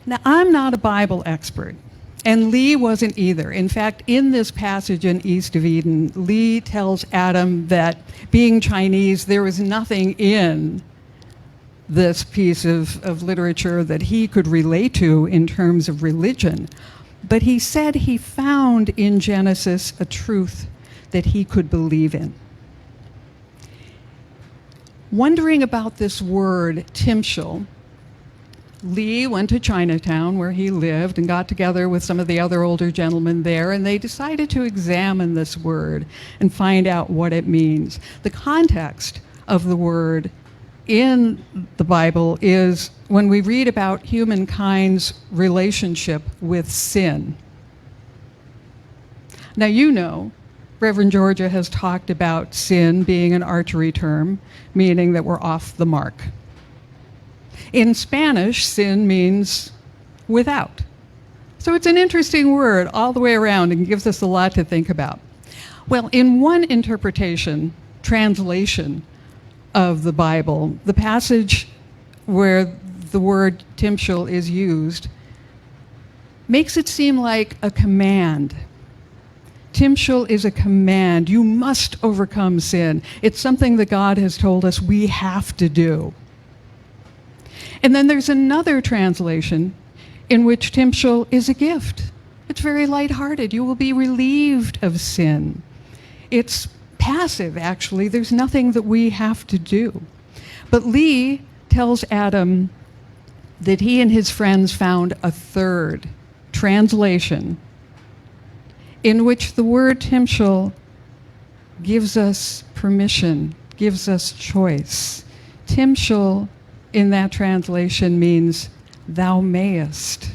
Now, I'm not a Bible expert, and Lee wasn't either. In fact, in this passage in East of Eden, Lee tells Adam that being Chinese, there was nothing in this piece of literature that he could relate to in terms of religion. But he said he found in Genesis a truth that he could believe in. Wondering about this word, timshel, Lee went to Chinatown, where he lived, and got together with some of the other older gentlemen there, and they decided to examine this word and find out what it means. The context of the word in the Bible is when we read about humankind's relationship with sin. Now, you know, Reverend Georgia has talked about sin being an archery term, meaning that we're off the mark. In Spanish, sin means without. So it's an interesting word all the way around and gives us a lot to think about. Well, in one interpretation, translation of the Bible, the passage where the word timshel is used makes it seem like a command. Timshel is a command. You must overcome sin. It's something that God has told us we have to do. And then there's another translation in which timshel is a gift. It's very lighthearted. You will be relieved of sin. It's passive, actually. There's nothing that we have to do. But Lee tells Adam that he and his friends found a third translation in which the word timshel gives us permission, gives us choice. Timshel in that translation means thou mayest.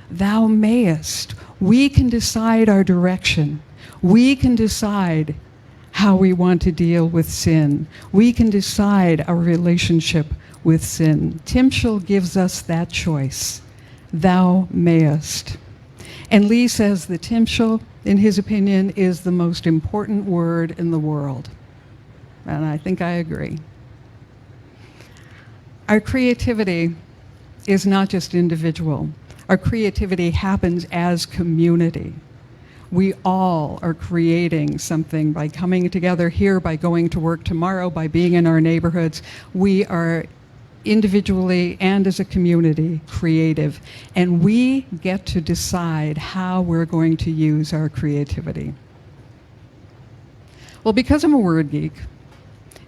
Thou mayest. We can decide our direction. We can decide how we want to deal with sin. We can decide our relationship with sin. Timshel gives us that choice. Thou mayest. And Lee says that timshel, in his opinion, is the most important word in the world. And I think I agree. Our creativity is not just individual. Our creativity happens as community. We all are creating something by coming together here, by going to work tomorrow, by being in our neighborhoods. We are individually and as a community creative, and we get to decide how we're going to use our creativity. Well, because I'm a word geek,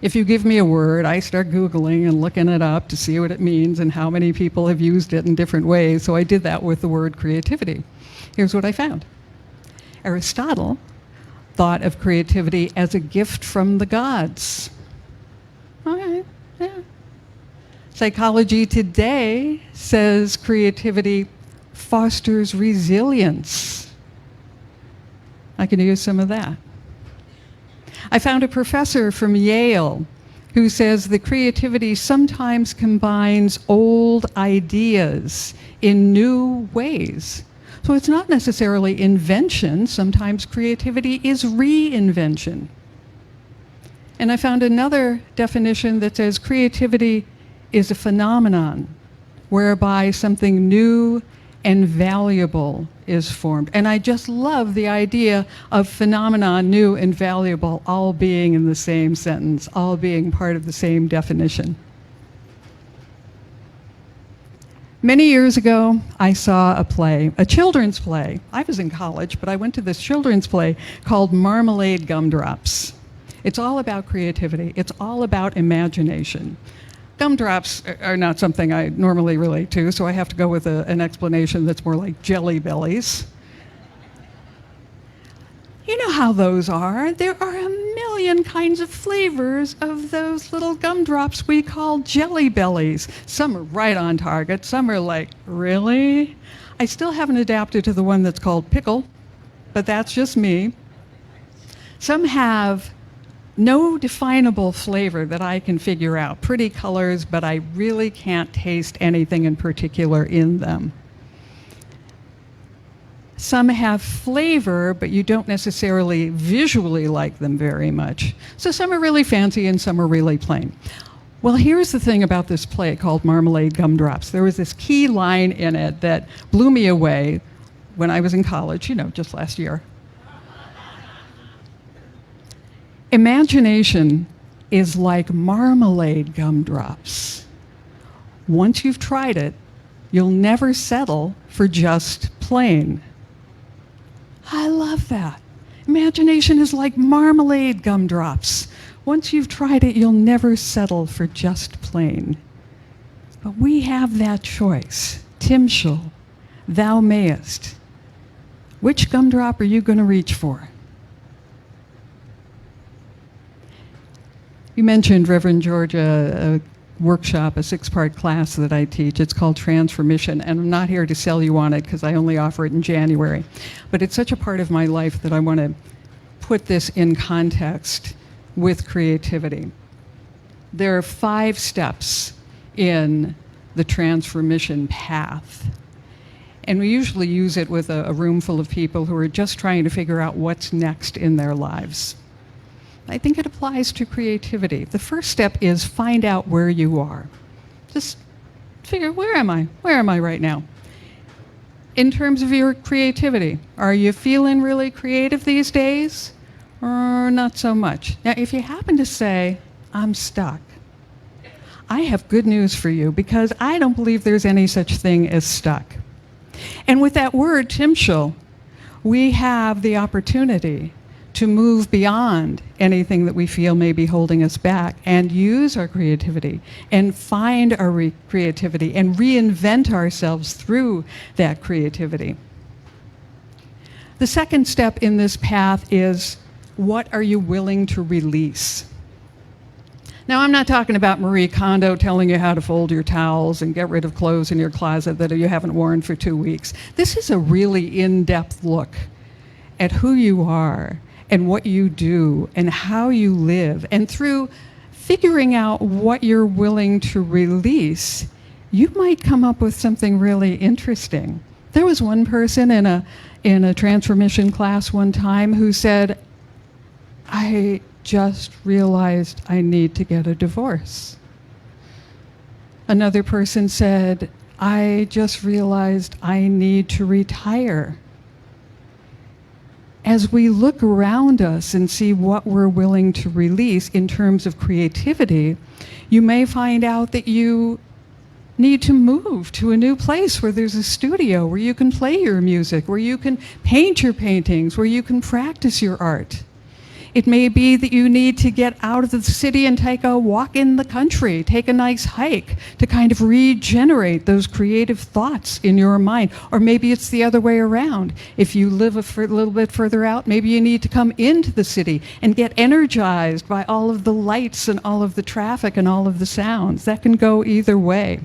if you give me a word, I start Googling and looking it up to see what it means and how many people have used it in different ways. So I did that with the word creativity. Here's what I found. Aristotle thought of creativity as a gift from the gods. All right, yeah. Psychology Today says creativity fosters resilience. I can use some of that. I found a professor from Yale who says that creativity sometimes combines old ideas in new ways. So it's not necessarily invention. Sometimes creativity is reinvention. And I found another definition that says creativity is a phenomenon whereby something new and valuable is formed. And I just love the idea of phenomenon, new and valuable, all being in the same sentence, all being part of the same definition. Many years ago, I saw a play, a children's play. I was in college, but I went to this children's play called Marmalade Gumdrops. It's all about creativity. It's all about imagination. Gumdrops are not something I normally relate to, so I have to go with an explanation that's more like jelly bellies. You know how those are. There are a million kinds of flavors of those little gumdrops we call jelly bellies. Some are right on target, some are like, really? I still haven't adapted to the one that's called pickle, but that's just me. Some have no definable flavor that I can figure out. Pretty colors, but I really can't taste anything in particular in them. Some have flavor, but you don't necessarily visually like them very much. So some are really fancy and some are really plain. Well, here's the thing about this play called Marmalade Gumdrops. There was this key line in it that blew me away when I was in college, just last year. Imagination is like marmalade gumdrops. Once you've tried it, you'll never settle for just plain. I love that. Imagination is like marmalade gumdrops. Once you've tried it, you'll never settle for just plain. But we have that choice. Timshel, thou mayest. Which gumdrop are you going to reach for? You mentioned, Reverend George, a workshop, a 6-part class that I teach. It's called Transformation, and I'm not here to sell you on it because I only offer it in January. But it's such a part of my life that I want to put this in context with creativity. There are 5 steps in the transformation path. And we usually use it with a room full of people who are just trying to figure out what's next in their lives. I think it applies to creativity. The first step is find out where you are. Just figure, where am I? Where am I right now? In terms of your creativity, are you feeling really creative these days? Or not so much? Now, if you happen to say, I'm stuck, I have good news for you because I don't believe there's any such thing as stuck. And with that word, timshel, we have the opportunity to move beyond anything that we feel may be holding us back and use our creativity and find our creativity and reinvent ourselves through that creativity. The second step in this path is, what are you willing to release? Now, I'm not talking about Marie Kondo telling you how to fold your towels and get rid of clothes in your closet that you haven't worn for 2 weeks. This is a really in-depth look at who you are and what you do and how you live. And through figuring out what you're willing to release, you might come up with something really interesting. There was one person in a transformation class one time who said, I just realized I need to get a divorce. Another person said, I just realized I need to retire. As we look around us and see what we're willing to release in terms of creativity, you may find out that you need to move to a new place where there's a studio, where you can play your music, where you can paint your paintings, where you can practice your art. It may be that you need to get out of the city and take a walk in the country, take a nice hike to kind of regenerate those creative thoughts in your mind. Or maybe it's the other way around. If you live a little bit further out, maybe you need to come into the city and get energized by all of the lights and all of the traffic and all of the sounds. That can go either way.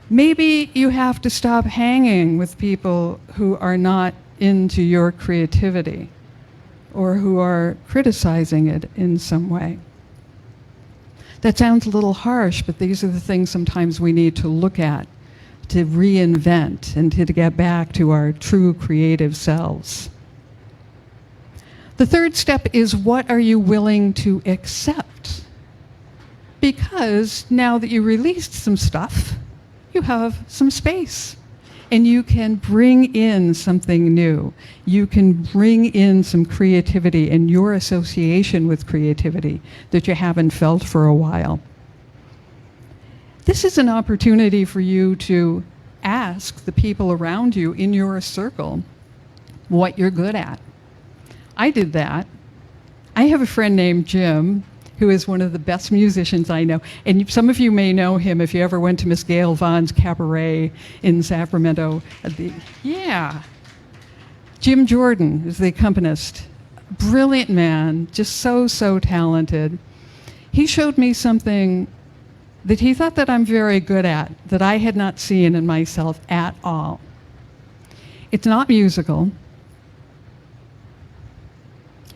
Maybe you have to stop hanging with people who are not into your creativity, or who are criticizing it in some way. That sounds a little harsh, but these are the things sometimes we need to look at, to reinvent and to get back to our true creative selves. The third step is, what are you willing to accept? Because now that you released some stuff, you have some space. And you can bring in something new. You can bring in some creativity and your association with creativity that you haven't felt for a while. This is an opportunity for you to ask the people around you in your circle what you're good at. I did that. I have a friend named Jim, who is one of the best musicians I know. And some of you may know him if you ever went to Miss Gail Vaughn's cabaret in Sacramento. Jim Jordan is the accompanist. Brilliant man, just so talented. He showed me something that he thought that I'm very good at, that I had not seen in myself at all. It's not musical.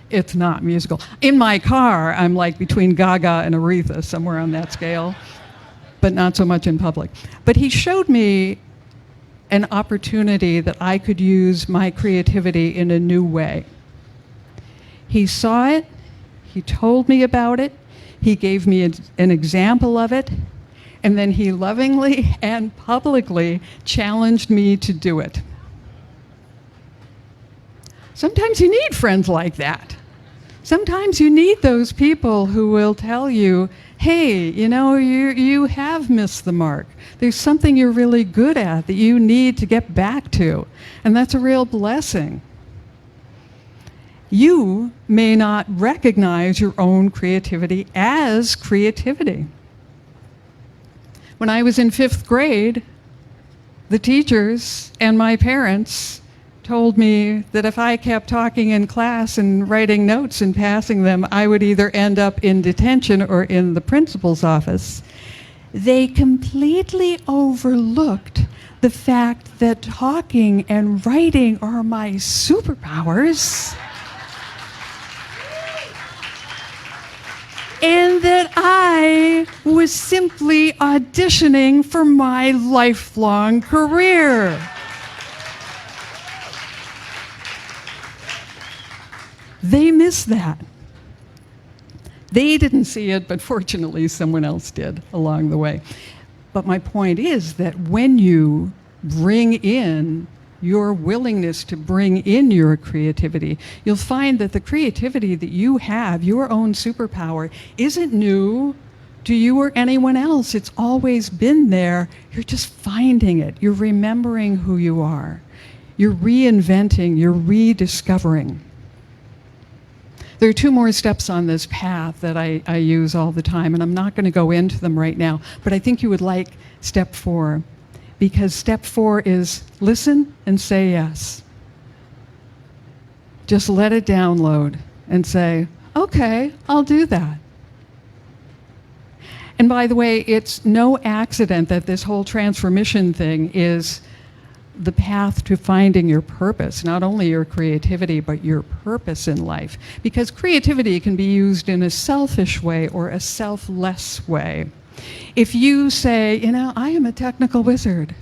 It's not musical. In my car, I'm like between Gaga and Aretha, somewhere on that scale, but not so much in public. But he showed me an opportunity that I could use my creativity in a new way. He saw it, he told me about it, he gave me an example of it, and then he lovingly and publicly challenged me to do it. Sometimes you need friends like that. Sometimes you need those people who will tell you, hey, you have missed the mark. There's something you're really good at that you need to get back to. And that's a real blessing. You may not recognize your own creativity as creativity. When I was in 5th grade, the teachers and my parents told me that if I kept talking in class and writing notes and passing them, I would either end up in detention or in the principal's office. They completely overlooked the fact that talking and writing are my superpowers, and that I was simply auditioning for my lifelong career. They missed that. They didn't see it, but fortunately someone else did along the way. But my point is that when you bring in your willingness to bring in your creativity, you'll find that the creativity that you have, your own superpower, isn't new to you or anyone else. It's always been there. You're just finding it. You're remembering who you are. You're reinventing, you're rediscovering. There are 2 more steps on this path that I use all the time, and I'm not going to go into them right now, but I think you would like step 4, because step 4 is listen and say yes. Just let it download and say, okay, I'll do that. And by the way, it's no accident that this whole transformation thing is the path to finding your purpose, not only your creativity, but your purpose in life. Because creativity can be used in a selfish way or a selfless way. If you say, you know, I am a technical wizard,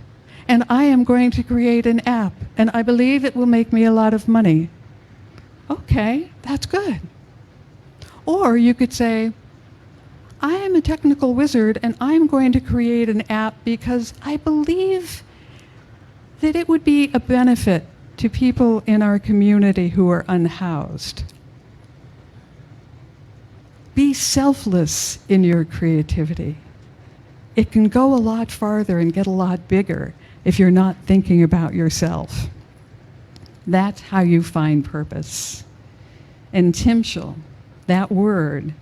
and I am going to create an app, and I believe it will make me a lot of money. Okay, that's good. Or you could say, I am a technical wizard, and I'm going to create an app because I believe that it would be a benefit to people in our community who are unhoused. Be selfless in your creativity. It can go a lot farther and get a lot bigger if you're not thinking about yourself. That's how you find purpose. And Timshel, that word,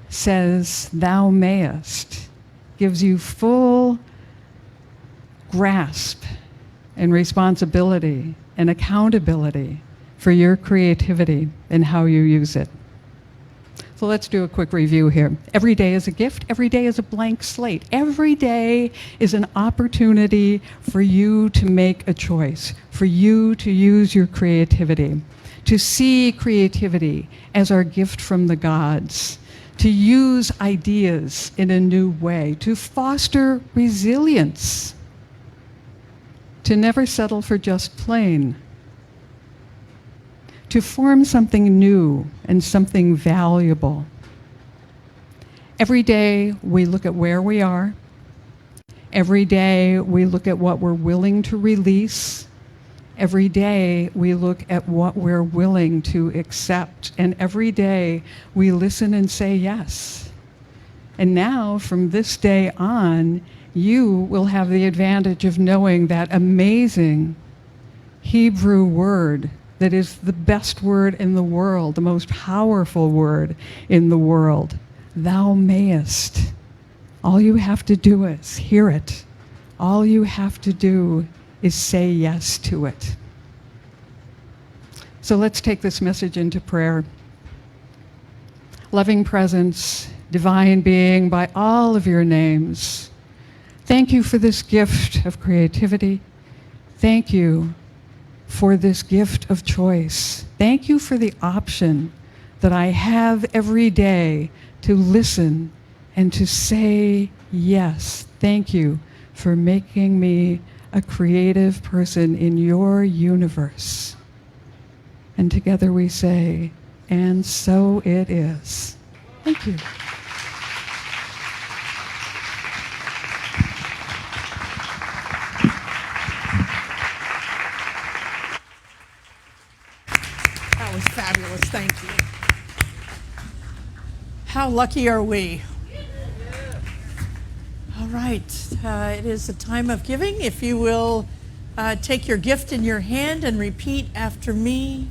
says, thou mayest, gives you full grasp and responsibility and accountability for your creativity and how you use it. So let's do a quick review here. Every day is a gift. Every day is a blank slate. Every day is an opportunity for you to make a choice, for you to use your creativity, to see creativity as our gift from the gods, to use ideas in a new way, to foster resilience, to never settle for just plain, to form something new and something valuable. Every day we look at where we are. Every day we look at what we're willing to release. Every day we look at what we're willing to accept. And every day we listen and say yes. And now, from this day on, you will have the advantage of knowing that amazing Hebrew word that is the best word in the world, the most powerful word in the world. Thou mayest. All you have to do is hear it. All you have to do is say yes to it. So let's take this message into prayer. Loving presence, divine being by all of your names, thank you for this gift of creativity. Thank you for this gift of choice. Thank you for the option that I have every day to listen and to say yes. Thank you for making me a creative person in your universe. And together we say, and so it is. Thank you. That was fabulous. Thank you. How lucky are we? All right. It is the time of giving. If you will take your gift in your hand and repeat after me.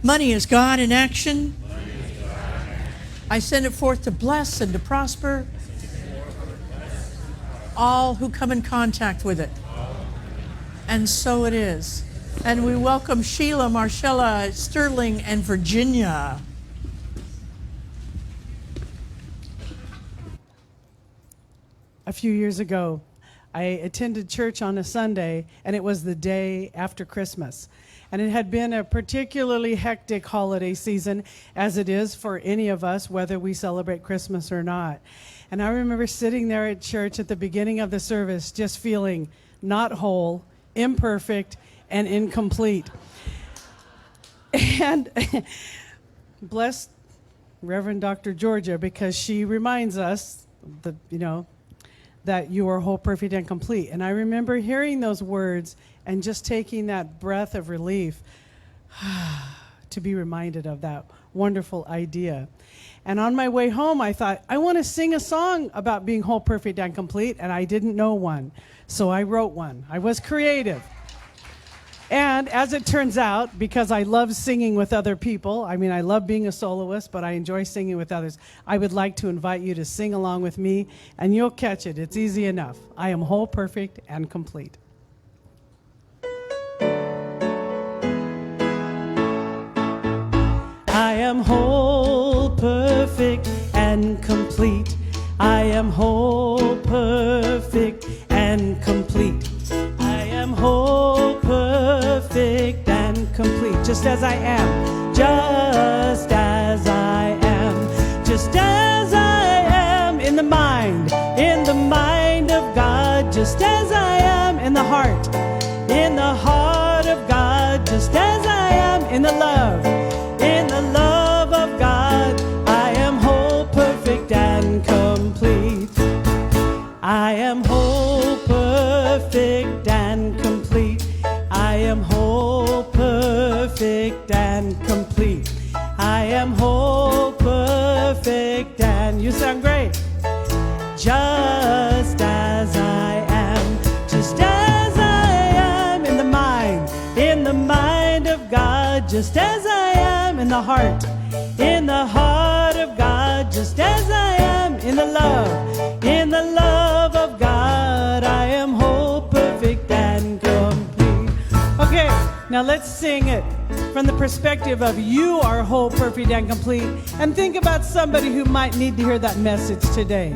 Money is God in action. I send it forth to bless and to prosper all who come in contact with it. And so it is. And we welcome Sheila, Marcella, Sterling, and Virginia. A few years ago, I attended church on a Sunday, and it was the day after Christmas. And it had been a particularly hectic holiday season, as it is for any of us, whether we celebrate Christmas or not. And I remember sitting there at church at the beginning of the service, just feeling not whole, imperfect, and incomplete. And bless Reverend Dr. Georgia, because she reminds us that you are whole, perfect, and complete. And I remember hearing those words and just taking that breath of relief to be reminded of that wonderful idea. And on my way home, I thought, I want to sing a song about being whole, perfect, and complete, and I didn't know one. So I wrote one. I was creative. And as it turns out, because I love singing with other people, I mean, I love being a soloist, but I enjoy singing with others, I would like to invite you to sing along with me, and you'll catch it. It's easy enough. I am whole, perfect, and complete. I am whole, perfect, and complete. I am whole, perfect, and complete. I am whole, perfect, and complete. Just as I am, just as I am, just as I am in the mind of God, just as I am in the heart of God, just as I am in the love of God. I am whole, perfect, and complete. I am whole, perfect, and complete. I am whole, perfect, and complete. I am whole, perfect, and you sound great. Just as I am, just as I am in the mind of God, just as I am in the heart of God, just as I am in the love of God. I am whole, perfect, and complete. Okay, now let's sing it from the perspective of you are whole, perfect, and complete. And think about somebody who might need to hear that message today.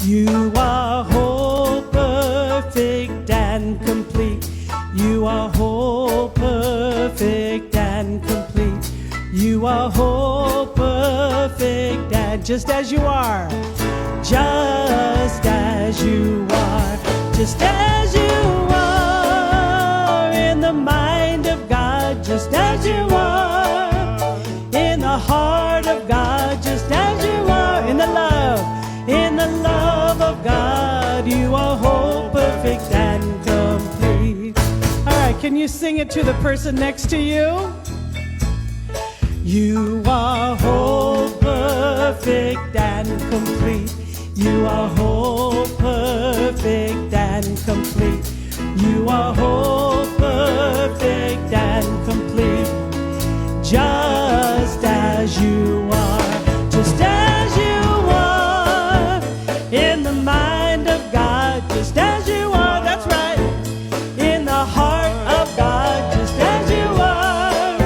You are whole, perfect, and complete. You are whole, perfect, and complete. You are whole, perfect, and just as you are. Just as you are. Just as you are. In the mind of God, just as you are. In the heart of God, just as you are. In the love of God, you are whole, perfect, and complete. All right, can you sing it to the person next to you? You are whole, perfect, and complete. You are whole, perfect, and complete. You are whole, perfect, and complete. Just as you are. Just as you are. In the mind of God, just as you are. That's right. In the heart of God, just as you are.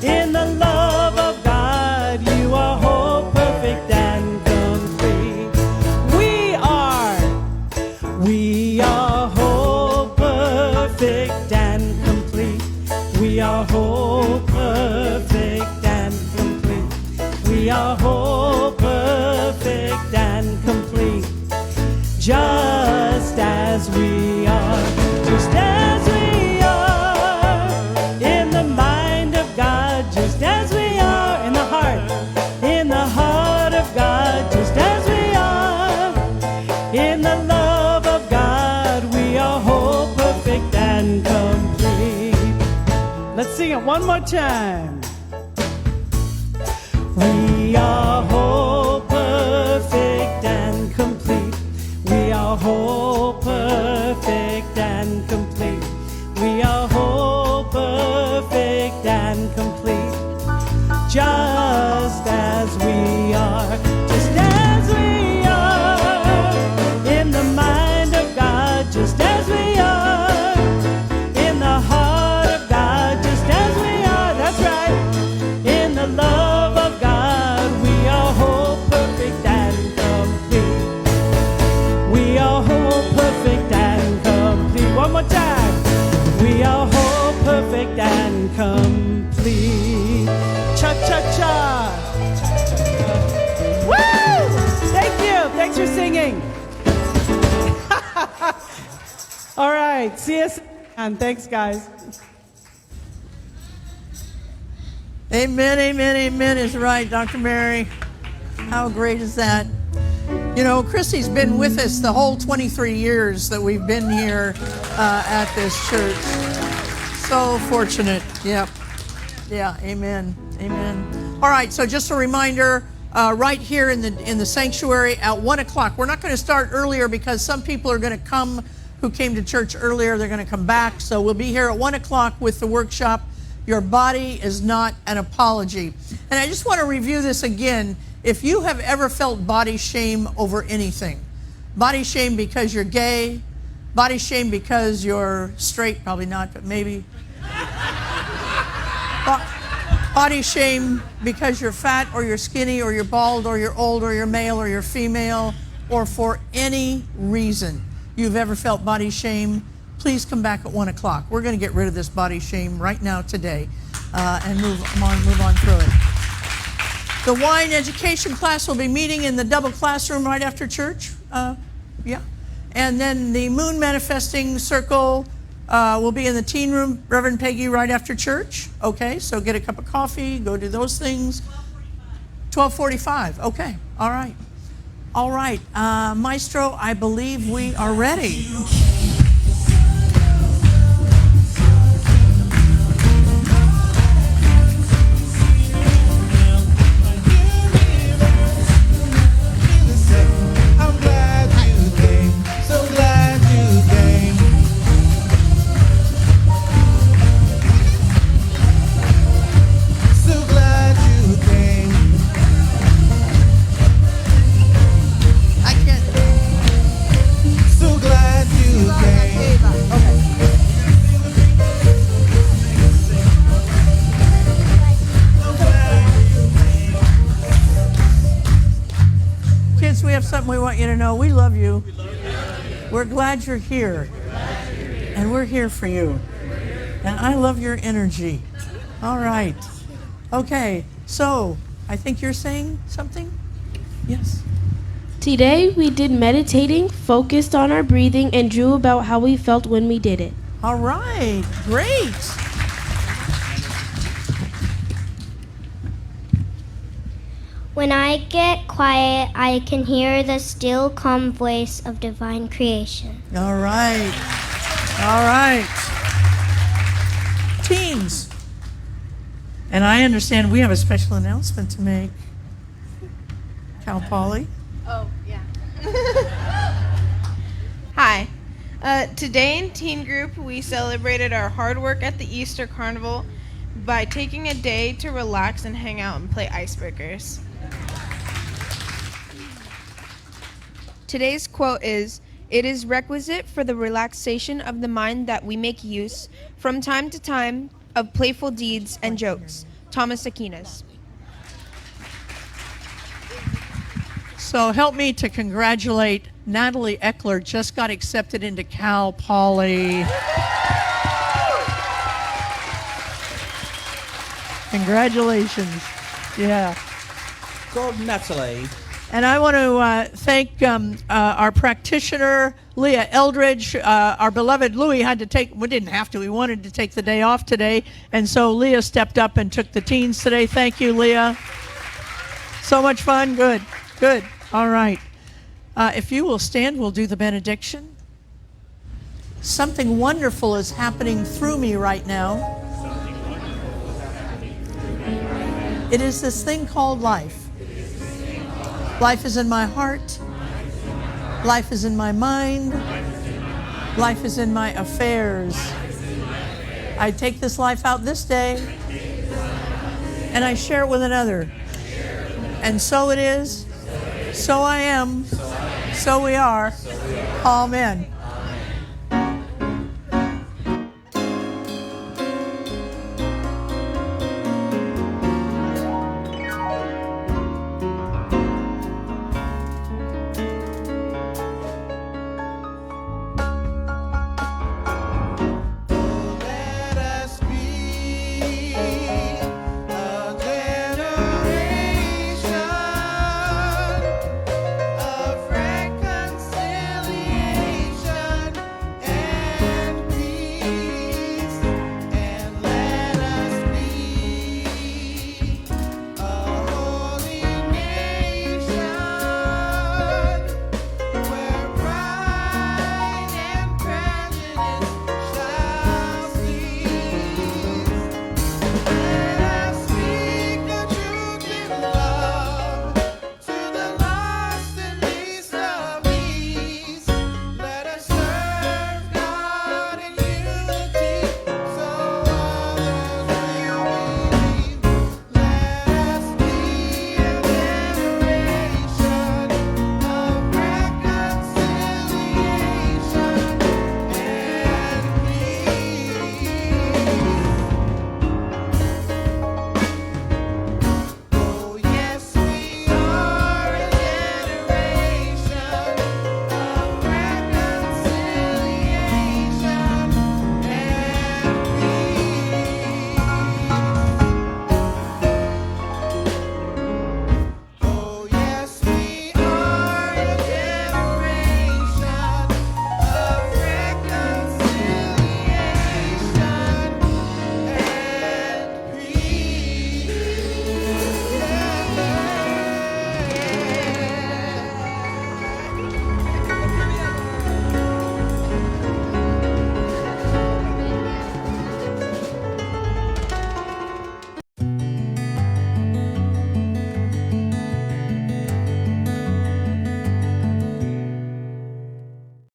In the love of God, you are whole, perfect, and complete. We are whole, perfect, and complete. We are whole, perfect, and complete. We are whole, perfect, and complete. Just as we are. Just as we are. In the mind of God, just as we are. In the heart of God, just as we are. In the love of God, we are whole, perfect, and complete. Let's sing it one more time. We are whole, perfect, and complete. We are whole, perfect, and complete. We are whole, perfect, and complete. Just as we are. Just as we are. In the mind of God, just as we are. In the heart of God, just as we are. That's right. In the love of God, we are whole, perfect, and complete. We are whole, perfect, and complete. One more time. We are whole, perfect, and complete. Cha-cha-cha. Woo! Thank you. Thanks for singing. All right. See us. And thanks, guys. Amen, amen, amen is right, Dr. Mary. How great is that? You know, Christy's been with us the whole 23 years that we've been here at this church. So fortunate. Yep. Yeah, amen, amen. All right, so just a reminder, right here in the sanctuary at 1 o'clock. We're not going to start earlier because some people are going to come who came to church earlier. They're going to come back. So we'll be here at 1 o'clock with the workshop. Your body is not an apology. And I just want to review this again. If you have ever felt body shame over anything, body shame because you're gay, body shame because you're straight, probably not, but maybe. Body shame because you're fat or you're skinny or you're bald or you're old or you're male or you're female, or for any reason you've ever felt body shame, please come back at 1 o'clock. We're going to get rid of this body shame right now today and move on through it. The wine education class will be meeting in the double classroom right after church. Yeah. And then the moon manifesting circle will be in the teen room, Reverend Peggy, right after church. Okay, so get a cup of coffee, go do those things. 12:45. Okay, all right. All right, Maestro, I believe we are ready. Something we want you to know. We love you. We're glad you're here. And we're here for you. And I love your energy. All right. Okay. So, I think you're saying something? Yes. Today we did meditating, focused on our breathing, and drew about how we felt when we did it. All right. Great. When I get quiet, I can hear the still, calm voice of divine creation. All right. All right. Teens. And I understand we have a special announcement to make. Cal Polly. Oh, yeah. Hi. Today in Teen Group, we celebrated our hard work at the Easter Carnival by taking a day to relax and hang out and play icebreakers. Today's quote is, "It is requisite for the relaxation of the mind that we make use, from time to time, of playful deeds and jokes." Thomas Aquinas. So help me to congratulate Natalie Eckler, just got accepted into Cal Poly. Congratulations. Yeah. Go Natalie. And I want to thank our practitioner, Leah Eldridge. Our beloved Louie had to take, we didn't have to, we wanted to take the day off today. And so Leah stepped up and took the teens today. Thank you, Leah. So much fun. Good, good. All right. If you will stand, we'll do the benediction. Something wonderful is happening through me right now. It is this thing called life. Life is in my heart. Life is in my mind. Life is in my affairs. I take this life out this day and I share it with another. And so it is, so I am, so we are. Amen.